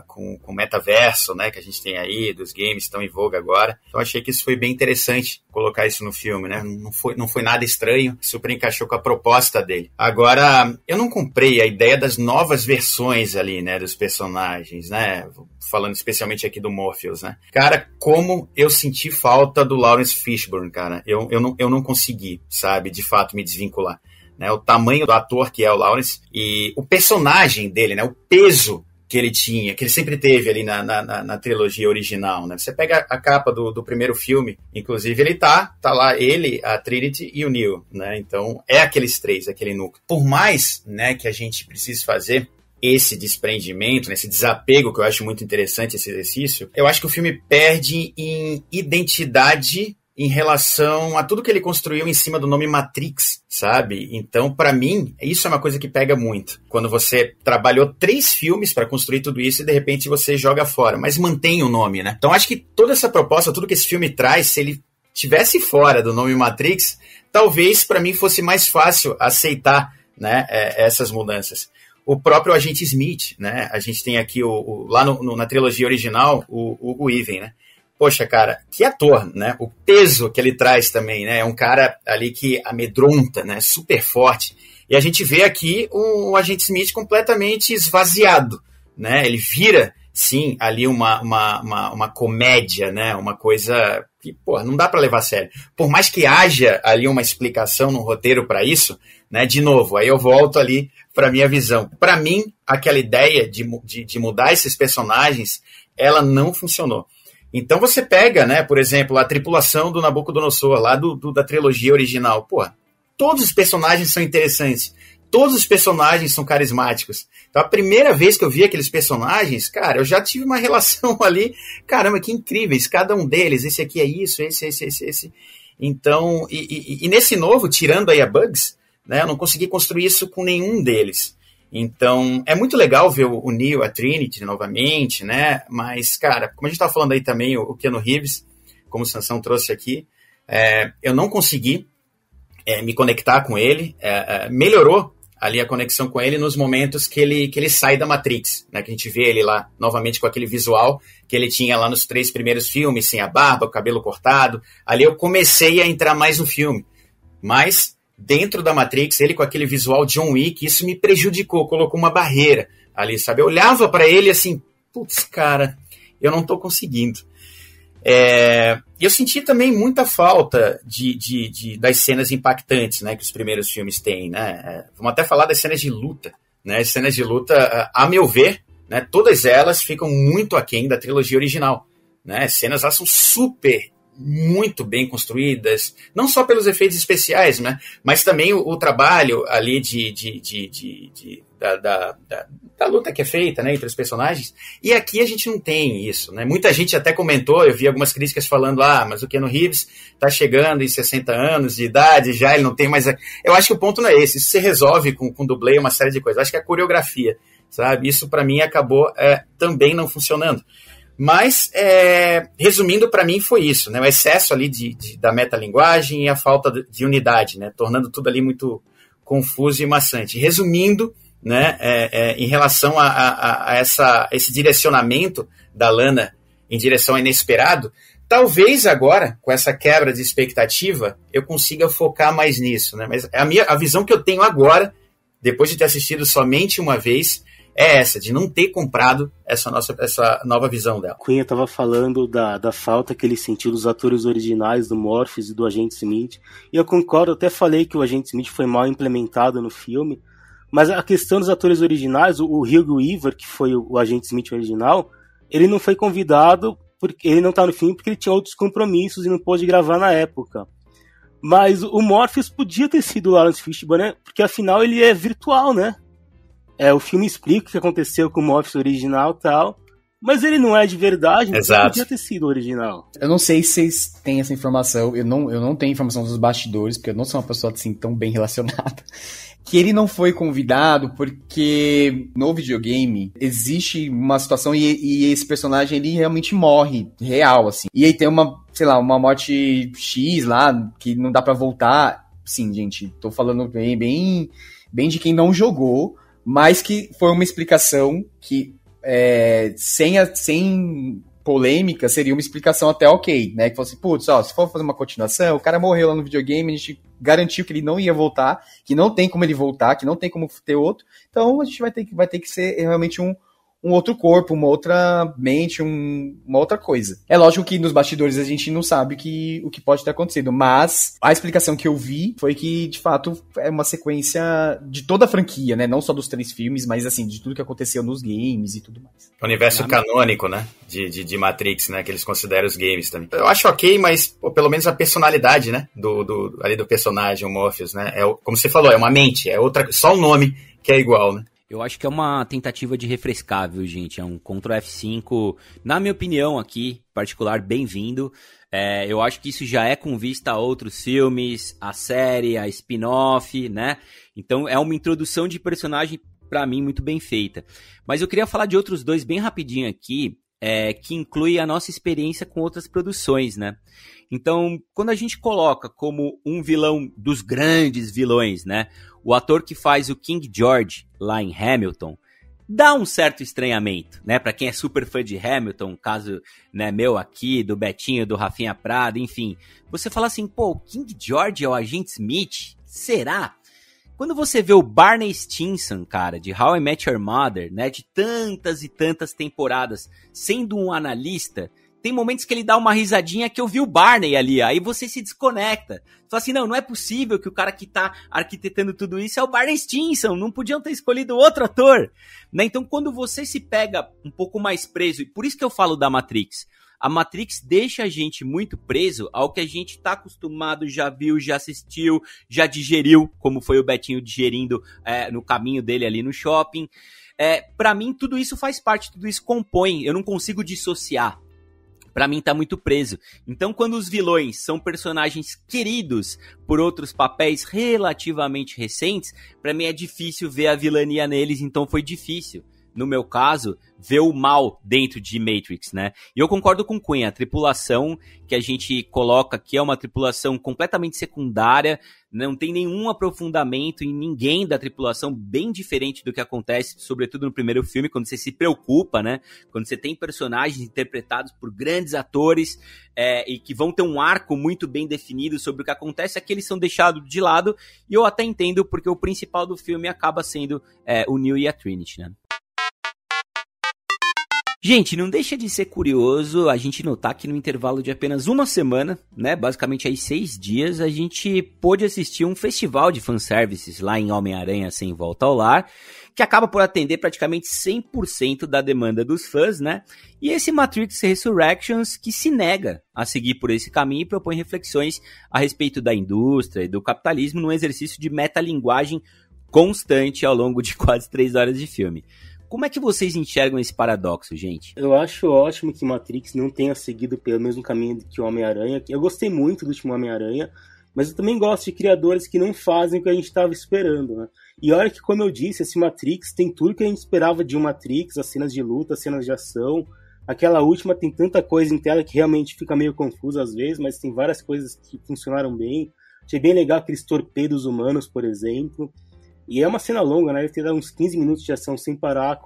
com o metaverso, né, que a gente tem aí, dos games que estão em voga agora. Então, achei que isso foi bem interessante, colocar isso no filme, né? Não foi nada estranho, super encaixou com a proposta dele. Agora, eu não comprei a ideia das novas versões ali, né, dos personagens, né? Falando especialmente aqui do Morpheus, né? Cara, como eu senti falta do Lawrence Fishburne, cara. Eu não consegui, sabe, de fato me desvincular, né? O tamanho do ator que é o Lawrence e o personagem dele, né? O peso que ele tinha, que ele sempre teve ali na trilogia original, né? Você pega a capa do primeiro filme, inclusive ele tá lá ele, a Trinity e o Neo, né? Então é aqueles três, aquele núcleo. Por mais, né, que a gente precise fazer esse desprendimento, esse desapego, que eu acho muito interessante esse exercício, eu acho que o filme perde em identidade em relação a tudo que ele construiu em cima do nome Matrix, sabe? Então, pra mim, isso é uma coisa que pega muito. Quando você trabalhou 3 filmes pra construir tudo isso e de repente você joga fora, mas mantém o nome, né? Então, acho que toda essa proposta, tudo que esse filme traz, se ele tivesse fora do nome Matrix, talvez pra mim fosse mais fácil aceitar, né, essas mudanças. O próprio Agente Smith, né? A gente tem aqui lá na trilogia original, o Hugo Weaving, né? Poxa, cara, que ator, né? O peso que ele traz também, né? É um cara ali que amedronta, né? Super forte. E a gente vê aqui o Agente Smith completamente esvaziado, né? Ele vira, sim, ali uma comédia, né? Uma coisa que, pô, não dá pra levar a sério. Por mais que haja ali uma explicação no roteiro pra isso, né? De novo, aí eu volto ali pra minha visão. Pra mim, aquela ideia de mudar esses personagens, ela não funcionou. Então você pega, né, por exemplo, a tripulação do Nabucodonosor, lá da trilogia original. Pô, todos os personagens são interessantes. Todos os personagens são carismáticos. Então a primeira vez que eu vi aqueles personagens, cara, eu já tive uma relação ali. Caramba, que incríveis, cada um deles. Esse aqui é isso, esse. Então, e nesse novo, tirando aí a Bugs, né, eu não consegui construir isso com nenhum deles. Então, é muito legal ver o Neo, a Trinity novamente, né? Mas, cara, como a gente tá falando aí também, o Keanu Reeves, como o Sansão trouxe aqui, eu não consegui me conectar com ele. Melhorou ali a conexão com ele nos momentos que ele sai da Matrix, né? Que a gente vê ele lá novamente com aquele visual que ele tinha lá nos 3 primeiros filmes, sem a barba, o cabelo cortado. Ali eu comecei a entrar mais no filme. Mas dentro da Matrix, ele com aquele visual John Wick, isso me prejudicou, colocou uma barreira ali, sabe? Eu olhava pra ele assim, putz, cara, eu não tô conseguindo. Eu senti também muita falta das cenas impactantes, né, que os primeiros filmes têm, né? Vamos até falar das cenas de luta, né? As cenas de luta, a meu ver, né, todas elas ficam muito aquém da trilogia original, né? As cenas lá são muito bem construídas, não só pelos efeitos especiais, né, mas também o trabalho ali da luta que é feita, né, entre os personagens. E aqui a gente não tem isso, né? Muita gente até comentou, eu vi algumas críticas falando, mas o Keanu Reeves tá chegando em 60 anos de idade, já ele não tem mais... Eu acho que o ponto não é esse, isso se resolve com dublê, uma série de coisas. Eu acho que a coreografia, sabe, isso pra mim acabou também não funcionando. Mas, resumindo, para mim foi isso, né? O excesso ali da metalinguagem e a falta de unidade, né? Tornando tudo ali muito confuso e maçante. Resumindo, né? Em relação a esse direcionamento da Lana em direção ao inesperado, talvez agora, com essa quebra de expectativa, eu consiga focar mais nisso, né? Mas a visão que eu tenho agora, depois de ter assistido somente uma vez, é essa, de não ter comprado essa nova visão dela. Cunha estava falando da falta que ele sentiu dos atores originais, do Morpheus e do Agente Smith, e eu concordo, até falei que o Agente Smith foi mal implementado no filme, mas a questão dos atores originais, o Hugh Weaver, que foi o Agente Smith original, ele não foi convidado, porque ele não está no filme porque ele tinha outros compromissos e não pôde gravar na época. Mas o Morpheus podia ter sido o Lawrence Fishburne, né? Porque afinal ele é virtual, né? O filme explica o que aconteceu com o Morpheus original e tal, mas ele não é de verdade, então podia ter sido original. Eu não sei se vocês têm essa informação, eu não tenho informação dos bastidores, porque eu não sou uma pessoa assim tão bem relacionada, que ele não foi convidado porque no videogame existe uma situação e esse personagem ele realmente morre, real, assim. E aí tem uma morte X lá, que não dá pra voltar. Sim, gente, tô falando bem de quem não jogou, mas que foi uma explicação que, sem polêmica, seria uma explicação até ok, né? Que fosse, se for fazer uma continuação, o cara morreu lá no videogame, a gente garantiu que ele não ia voltar, que não tem como ele voltar, que não tem como ter outro, então a gente vai ter que ser realmente um outro corpo, uma outra mente, uma outra coisa. É lógico que nos bastidores a gente não sabe o que pode ter acontecido, mas a explicação que eu vi foi que, de fato, é uma sequência de toda a franquia, né? Não só dos 3 filmes, mas assim, de tudo que aconteceu nos games e tudo mais. O universo canônico, né? De Matrix, né? Que eles consideram os games também. Eu acho ok, mas pelo menos a personalidade, né? Ali do personagem, o Morpheus, né? Como você falou, é uma mente, é outra, só o nome que é igual, né? Eu acho que é uma tentativa de refrescar, viu, gente? É um Ctrl F5, na minha opinião aqui, particular, bem-vindo. Eu acho que isso já é com vista a outros filmes, a série, a spin-off, né? Então é uma introdução de personagem, pra mim, muito bem feita. Mas eu queria falar de outros 2 bem rapidinho aqui, que inclui a nossa experiência com outras produções, né? Então, quando a gente coloca como um vilão dos grandes vilões, né? O ator que faz o King George lá em Hamilton, dá um certo estranhamento, né? Pra quem é super fã de Hamilton, caso, né, meu aqui, do Betinho, do Rafinha Prado, enfim. Você fala assim, o King George é o Agente Smith? Será? Quando você vê o Barney Stinson, cara, de How I Met Your Mother, né, de tantas e tantas temporadas, sendo um analista, tem momentos que ele dá uma risadinha que eu vi o Barney ali, aí você se desconecta. Fala assim, não é possível que o cara que tá arquitetando tudo isso é o Barney Stinson, não podiam ter escolhido outro ator, né? Então quando você se pega um pouco mais preso, e por isso que eu falo da Matrix, a Matrix deixa a gente muito preso ao que a gente tá acostumado, já viu, já assistiu, já digeriu, como foi o Betinho digerindo no caminho dele ali no shopping. Pra mim tudo isso faz parte, tudo isso compõe, eu não consigo dissociar. Pra mim tá muito preso. Então quando os vilões são personagens queridos por outros papéis relativamente recentes, pra mim é difícil ver a vilania neles, então foi difícil, no meu caso, ver o mal dentro de Matrix, né? E eu concordo com o Cunha, a tripulação que a gente coloca aqui é uma tripulação completamente secundária, não tem nenhum aprofundamento em ninguém da tripulação, bem diferente do que acontece, sobretudo no primeiro filme, quando você se preocupa, né? Quando você tem personagens interpretados por grandes atores e que vão ter um arco muito bem definido sobre o que acontece, aqui eles são deixados de lado, e eu até entendo porque o principal do filme acaba sendo o Neo e a Trinity, né? Gente, não deixa de ser curioso a gente notar que no intervalo de apenas uma semana, né, basicamente aí 6 dias, a gente pôde assistir um festival de fanservices lá em Homem-Aranha Sem Volta ao Lar, que acaba por atender praticamente 100% da demanda dos fãs, né? E esse Matrix Resurrections que se nega a seguir por esse caminho e propõe reflexões a respeito da indústria e do capitalismo num exercício de metalinguagem constante ao longo de quase 3 horas de filme. Como é que vocês enxergam esse paradoxo, gente? Eu acho ótimo que Matrix não tenha seguido pelo mesmo caminho que o Homem-Aranha. Eu gostei muito do último Homem-Aranha, mas eu também gosto de criadores que não fazem o que a gente estava esperando, né? E olha que, como eu disse, esse Matrix tem tudo que a gente esperava de um Matrix, as cenas de luta, as cenas de ação. Aquela última tem tanta coisa em tela que realmente fica meio confuso às vezes, mas tem várias coisas que funcionaram bem. Achei bem legal aqueles torpedos humanos, por exemplo. E é uma cena longa, né? Ele tem uns 15 minutos de ação sem parar,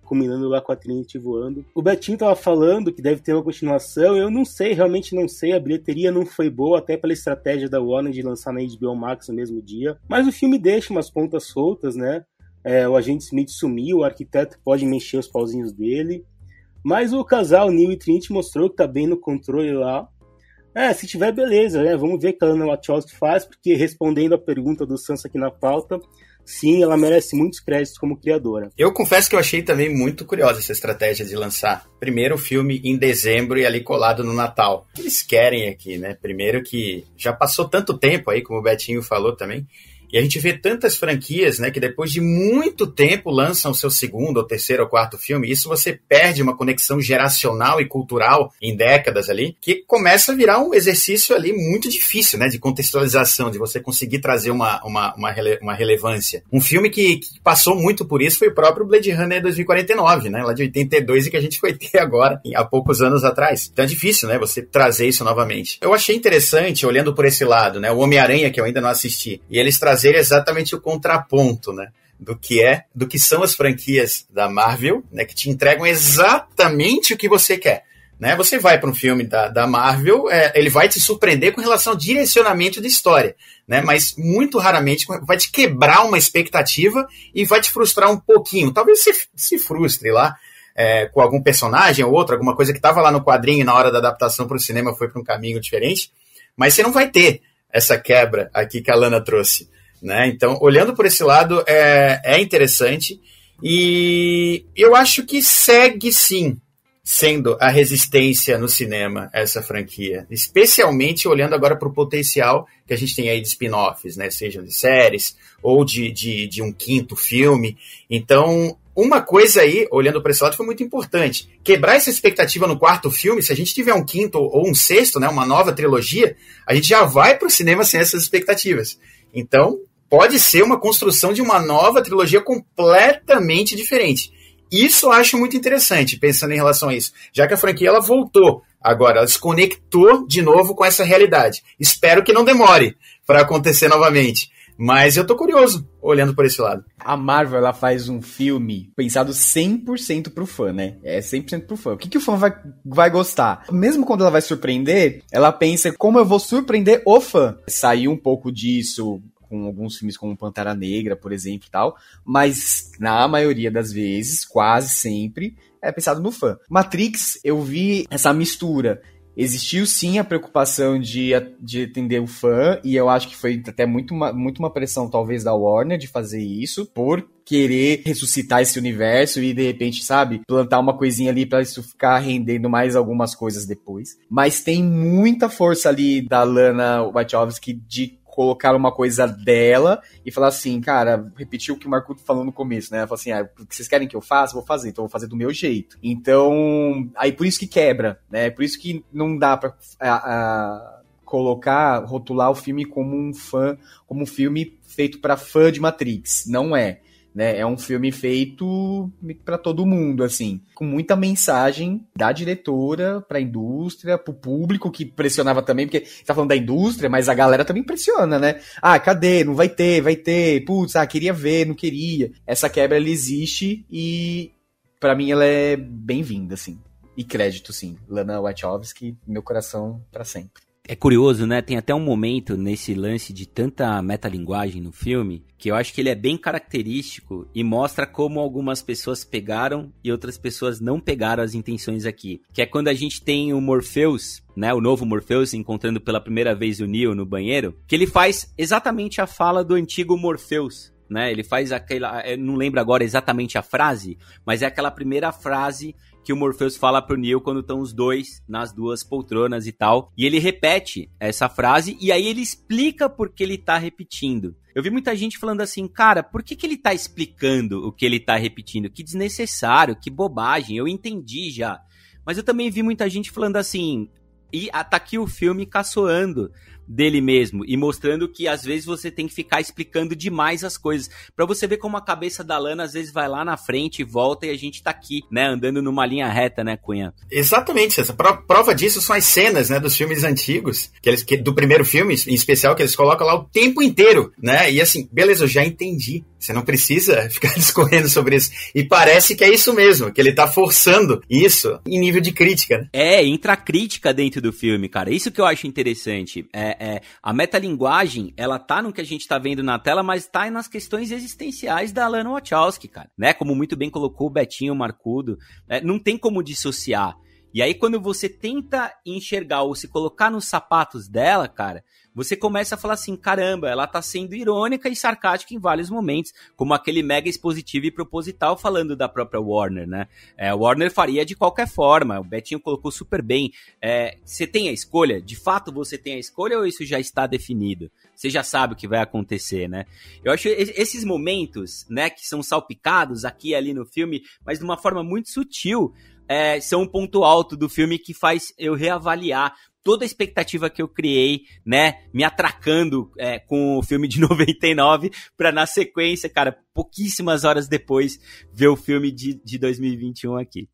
combinando lá com a Trinity voando. O Betinho tava falando que deve ter uma continuação. Eu não sei, realmente não sei. A bilheteria não foi boa, até pela estratégia da Warner de lançar na HBO Max no mesmo dia. Mas o filme deixa umas pontas soltas, né? O agente Smith sumiu, o arquiteto pode mexer os pauzinhos dele. Mas o casal Neo e Trinity mostrou que tá bem no controle lá. Se tiver, beleza, né? Vamos ver o que a Lana Wachowski faz, porque respondendo a pergunta do Sansa aqui na pauta, sim, ela merece muitos créditos como criadora. Eu confesso que eu achei também muito curiosa essa estratégia de lançar primeiro o filme em dezembro e ali colado no Natal. O que eles querem aqui, né? Primeiro que já passou tanto tempo aí, como o Betinho falou também, e a gente vê tantas franquias, né, que depois de muito tempo lançam o seu segundo, ou terceiro, ou quarto filme. Isso você perde uma conexão geracional e cultural em décadas ali, que começa a virar um exercício ali muito difícil, né, de contextualização, de você conseguir trazer uma relevância. Um filme que passou muito por isso foi o próprio Blade Runner 2049, né, lá de 82, e que a gente foi ter agora, há poucos anos atrás. Então é difícil, né, você trazer isso novamente. Eu achei interessante, olhando por esse lado, né, o Homem-Aranha, que eu ainda não assisti, e eles trazer exatamente o contraponto, né, do que são as franquias da Marvel, né, que te entregam exatamente o que você quer, né? Você vai para um filme da Marvel, ele vai te surpreender com relação ao direcionamento de história, né? Mas muito raramente vai te quebrar uma expectativa e vai te frustrar um pouquinho. Talvez você se frustre lá com algum personagem ou outro, alguma coisa que estava lá no quadrinho e na hora da adaptação para o cinema foi para um caminho diferente, mas você não vai ter essa quebra aqui que a Lana trouxe, né? Então, olhando por esse lado, é interessante, e eu acho que segue sim sendo a resistência no cinema, essa franquia, especialmente olhando agora para o potencial que a gente tem aí de spin-offs, né? Sejam de séries ou de um quinto filme. Então, uma coisa aí, olhando para esse lado, foi muito importante. Quebrar essa expectativa no quarto filme, se a gente tiver um quinto ou um sexto, né, uma nova trilogia, a gente já vai para o cinema sem essas expectativas. Então, pode ser uma construção de uma nova trilogia completamente diferente. Isso eu acho muito interessante, pensando em relação a isso. Já que a franquia ela voltou agora, ela se conectou de novo com essa realidade. Espero que não demore para acontecer novamente. Mas eu tô curioso, olhando por esse lado. A Marvel, ela faz um filme pensado 100% pro fã, né? É 100% pro fã. O que o fã vai gostar? Mesmo quando ela vai surpreender, ela pensa como eu vou surpreender o fã. Saiu um pouco disso com alguns filmes como Pantera Negra, por exemplo, e tal, mas na maioria das vezes, quase sempre, é pensado no fã. Matrix, eu vi essa mistura. Existiu sim a preocupação de atender o fã, e eu acho que foi até muito uma pressão talvez da Warner de fazer isso, por querer ressuscitar esse universo e de repente, sabe, plantar uma coisinha ali pra isso ficar rendendo mais algumas coisas depois. Mas tem muita força ali da Lana Wachowski de colocar uma coisa dela e falar assim, cara, repetir o que o Marcuto falou no começo, né? Ela falou assim, o que vocês querem que eu faça? Vou fazer, então eu vou fazer do meu jeito. Então, aí por isso que quebra, né? Por isso que não dá pra rotular o filme como um filme feito pra fã de Matrix. Não é. né? É um filme feito pra todo mundo, assim, com muita mensagem da diretora pra indústria, pro público, que pressionava também, porque tá falando da indústria, mas a galera também pressiona, né? Ah, cadê? Não vai ter. Putz, queria ver, não queria. Essa quebra, ela existe e pra mim ela é bem-vinda, assim. E crédito, sim. Lana Wachowski, meu coração pra sempre. É curioso, né? Tem até um momento nesse lance de tanta metalinguagem no filme que eu acho que ele é bem característico e mostra como algumas pessoas pegaram e outras pessoas não pegaram as intenções aqui. Que é quando a gente tem o Morpheus, né? O novo Morpheus encontrando pela primeira vez o Neo no banheiro, que ele faz exatamente a fala do antigo Morpheus, né? Ele faz aquela... Eu não lembro agora exatamente a frase, mas é aquela primeira frase que o Morpheus fala pro Neo quando estão os dois nas duas poltronas e tal. E ele repete essa frase e aí ele explica por que ele tá repetindo. Eu vi muita gente falando assim, cara, por que ele tá explicando o que ele tá repetindo? Que desnecessário, que bobagem, eu entendi já. Mas eu também vi muita gente falando assim, e tá aqui o filme caçoando dele mesmo e mostrando que às vezes você tem que ficar explicando demais as coisas, pra você ver como a cabeça da Lana às vezes vai lá na frente e volta e a gente tá aqui, né, andando numa linha reta, né, Cunha? Exatamente, essa prova disso são as cenas, né, dos filmes antigos, do primeiro filme, em especial, que eles colocam lá o tempo inteiro, né, e assim, beleza, eu já entendi, você não precisa ficar discorrendo sobre isso, e parece que é isso mesmo, que ele tá forçando isso em nível de crítica, né? Entra a crítica dentro do filme, cara, isso que eu acho interessante, a metalinguagem, ela tá no que a gente tá vendo na tela, mas tá nas questões existenciais da Lana Wachowski, cara, né, como muito bem colocou o Betinho Marcudo, não tem como dissociar. E aí quando você tenta enxergar ou se colocar nos sapatos dela, cara, você começa a falar assim, caramba, ela tá sendo irônica e sarcástica em vários momentos, como aquele mega expositivo e proposital falando da própria Warner, né? Warner faria de qualquer forma, o Betinho colocou super bem. Você tem a escolha? De fato você tem a escolha ou isso já está definido? Você já sabe o que vai acontecer, né? Eu acho esses momentos, né, que são salpicados aqui e ali no filme, mas de uma forma muito sutil, são um ponto alto do filme que faz eu reavaliar toda a expectativa que eu criei, né, me atracando com o filme de 99, pra na sequência, cara, pouquíssimas horas depois, ver o filme de 2021 aqui.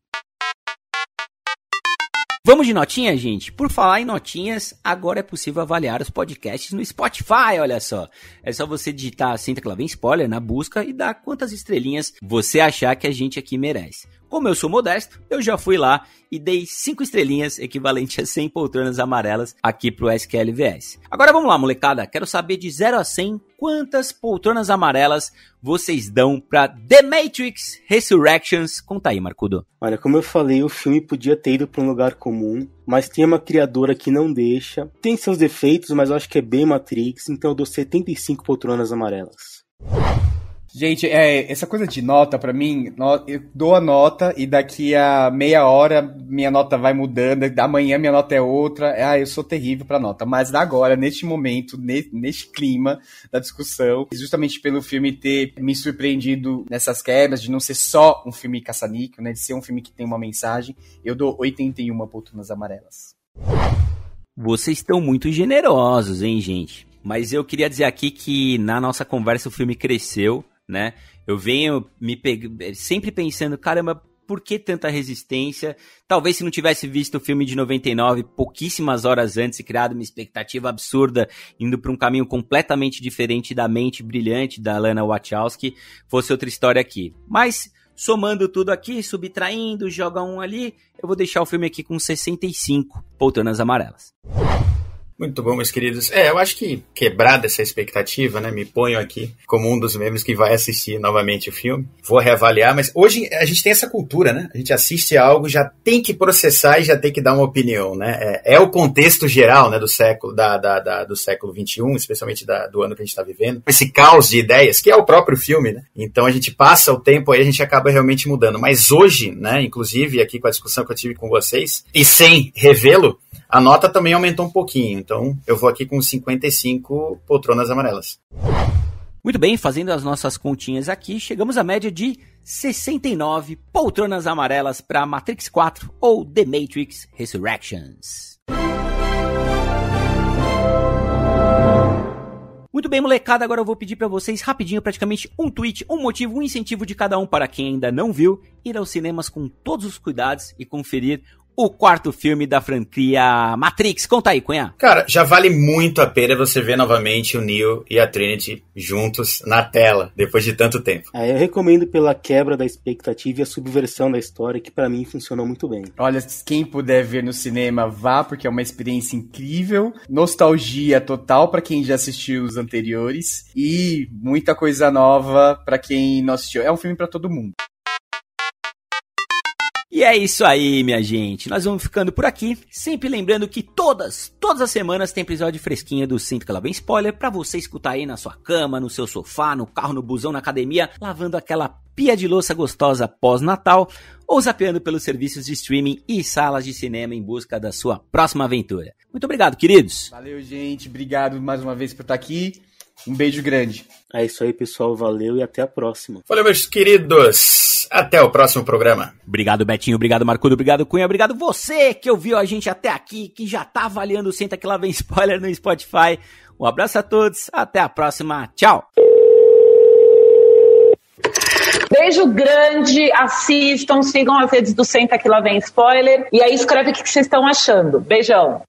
Vamos de notinha, gente? Por falar em notinhas, agora é possível avaliar os podcasts no Spotify, olha só. É só você digitar Senta Que Lá Vem Spoiler na busca e dar quantas estrelinhas você achar que a gente aqui merece. Como eu sou modesto, eu já fui lá e dei 5 estrelinhas, equivalente a 100 poltronas amarelas aqui pro SQLVS. Agora vamos lá, molecada. Quero saber de 0 a 100 quantas poltronas amarelas vocês dão pra The Matrix Resurrections. Conta aí, Marcudo. Olha, como eu falei, o filme podia ter ido pra um lugar comum, mas tem uma criadora que não deixa. Tem seus defeitos, mas eu acho que é bem Matrix, então eu dou 75 poltronas amarelas. Gente, essa coisa de nota, pra mim, eu dou a nota e daqui a meia hora minha nota vai mudando, amanhã minha nota é outra, eu sou terrível pra nota, mas agora, neste momento, neste clima da discussão, justamente pelo filme ter me surpreendido nessas quebras, de não ser só um filme caça-níquel, né, de ser um filme que tem uma mensagem, eu dou 81 poltronas amarelas. Vocês estão muito generosos, hein, gente? Mas eu queria dizer aqui que na nossa conversa o filme cresceu, né? Eu venho sempre pensando, caramba, por que tanta resistência? Talvez se não tivesse visto o filme de 99 pouquíssimas horas antes e criado uma expectativa absurda, indo para um caminho completamente diferente da mente brilhante da Lana Wachowski, fosse outra história aqui. Mas somando tudo aqui, subtraindo, joga um ali, eu vou deixar o filme aqui com 65 poltronas amarelas. Muito bom, meus queridos. Eu acho que quebrada essa expectativa, né, me ponho aqui como um dos membros que vai assistir novamente o filme. Vou reavaliar, mas hoje a gente tem essa cultura, né? A gente assiste algo, já tem que processar e já tem que dar uma opinião, né? É o contexto geral, né, do século, do século XXI, especialmente do ano que a gente está vivendo. Esse caos de ideias, que é o próprio filme, né? Então a gente passa o tempo aí, a gente acaba realmente mudando. Mas hoje, né, inclusive aqui com a discussão que eu tive com vocês, e sem revê-lo, a nota também aumentou um pouquinho, então eu vou aqui com 55 poltronas amarelas. Muito bem, fazendo as nossas continhas aqui, chegamos à média de 69 poltronas amarelas para Matrix 4 ou The Matrix Resurrections. Muito bem, molecada, agora eu vou pedir pra vocês rapidinho, praticamente um tweet, um motivo, um incentivo de cada um para quem ainda não viu, ir aos cinemas com todos os cuidados e conferir o quarto filme da franquia Matrix. Conta aí, Cunha. Cara, já vale muito a pena você ver novamente o Neo e a Trinity juntos na tela, depois de tanto tempo. Eu recomendo pela quebra da expectativa e a subversão da história, que pra mim funcionou muito bem. Olha, quem puder ver no cinema, vá, porque é uma experiência incrível. Nostalgia total pra quem já assistiu os anteriores. E muita coisa nova pra quem não assistiu. É um filme pra todo mundo. E é isso aí, minha gente. Nós vamos ficando por aqui. Sempre lembrando que todas as semanas tem episódio fresquinho do Senta Que Lá Vem Spoiler pra você escutar aí na sua cama, no seu sofá, no carro, no busão, na academia, lavando aquela pia de louça gostosa pós-Natal ou zapeando pelos serviços de streaming e salas de cinema em busca da sua próxima aventura. Muito obrigado, queridos. Valeu, gente. Obrigado mais uma vez por estar aqui. Um beijo grande. É isso aí, pessoal. Valeu e até a próxima. Valeu, meus queridos. Até o próximo programa. Obrigado, Betinho. Obrigado, Marcudo. Obrigado, Cunha. Obrigado você que ouviu a gente até aqui, que já tá avaliando o Senta Que Lá Vem Spoiler no Spotify. Um abraço a todos. Até a próxima. Tchau. Beijo grande. Assistam, sigam as redes do Senta Que Lá Vem Spoiler. E aí escreve o que vocês estão achando. Beijão.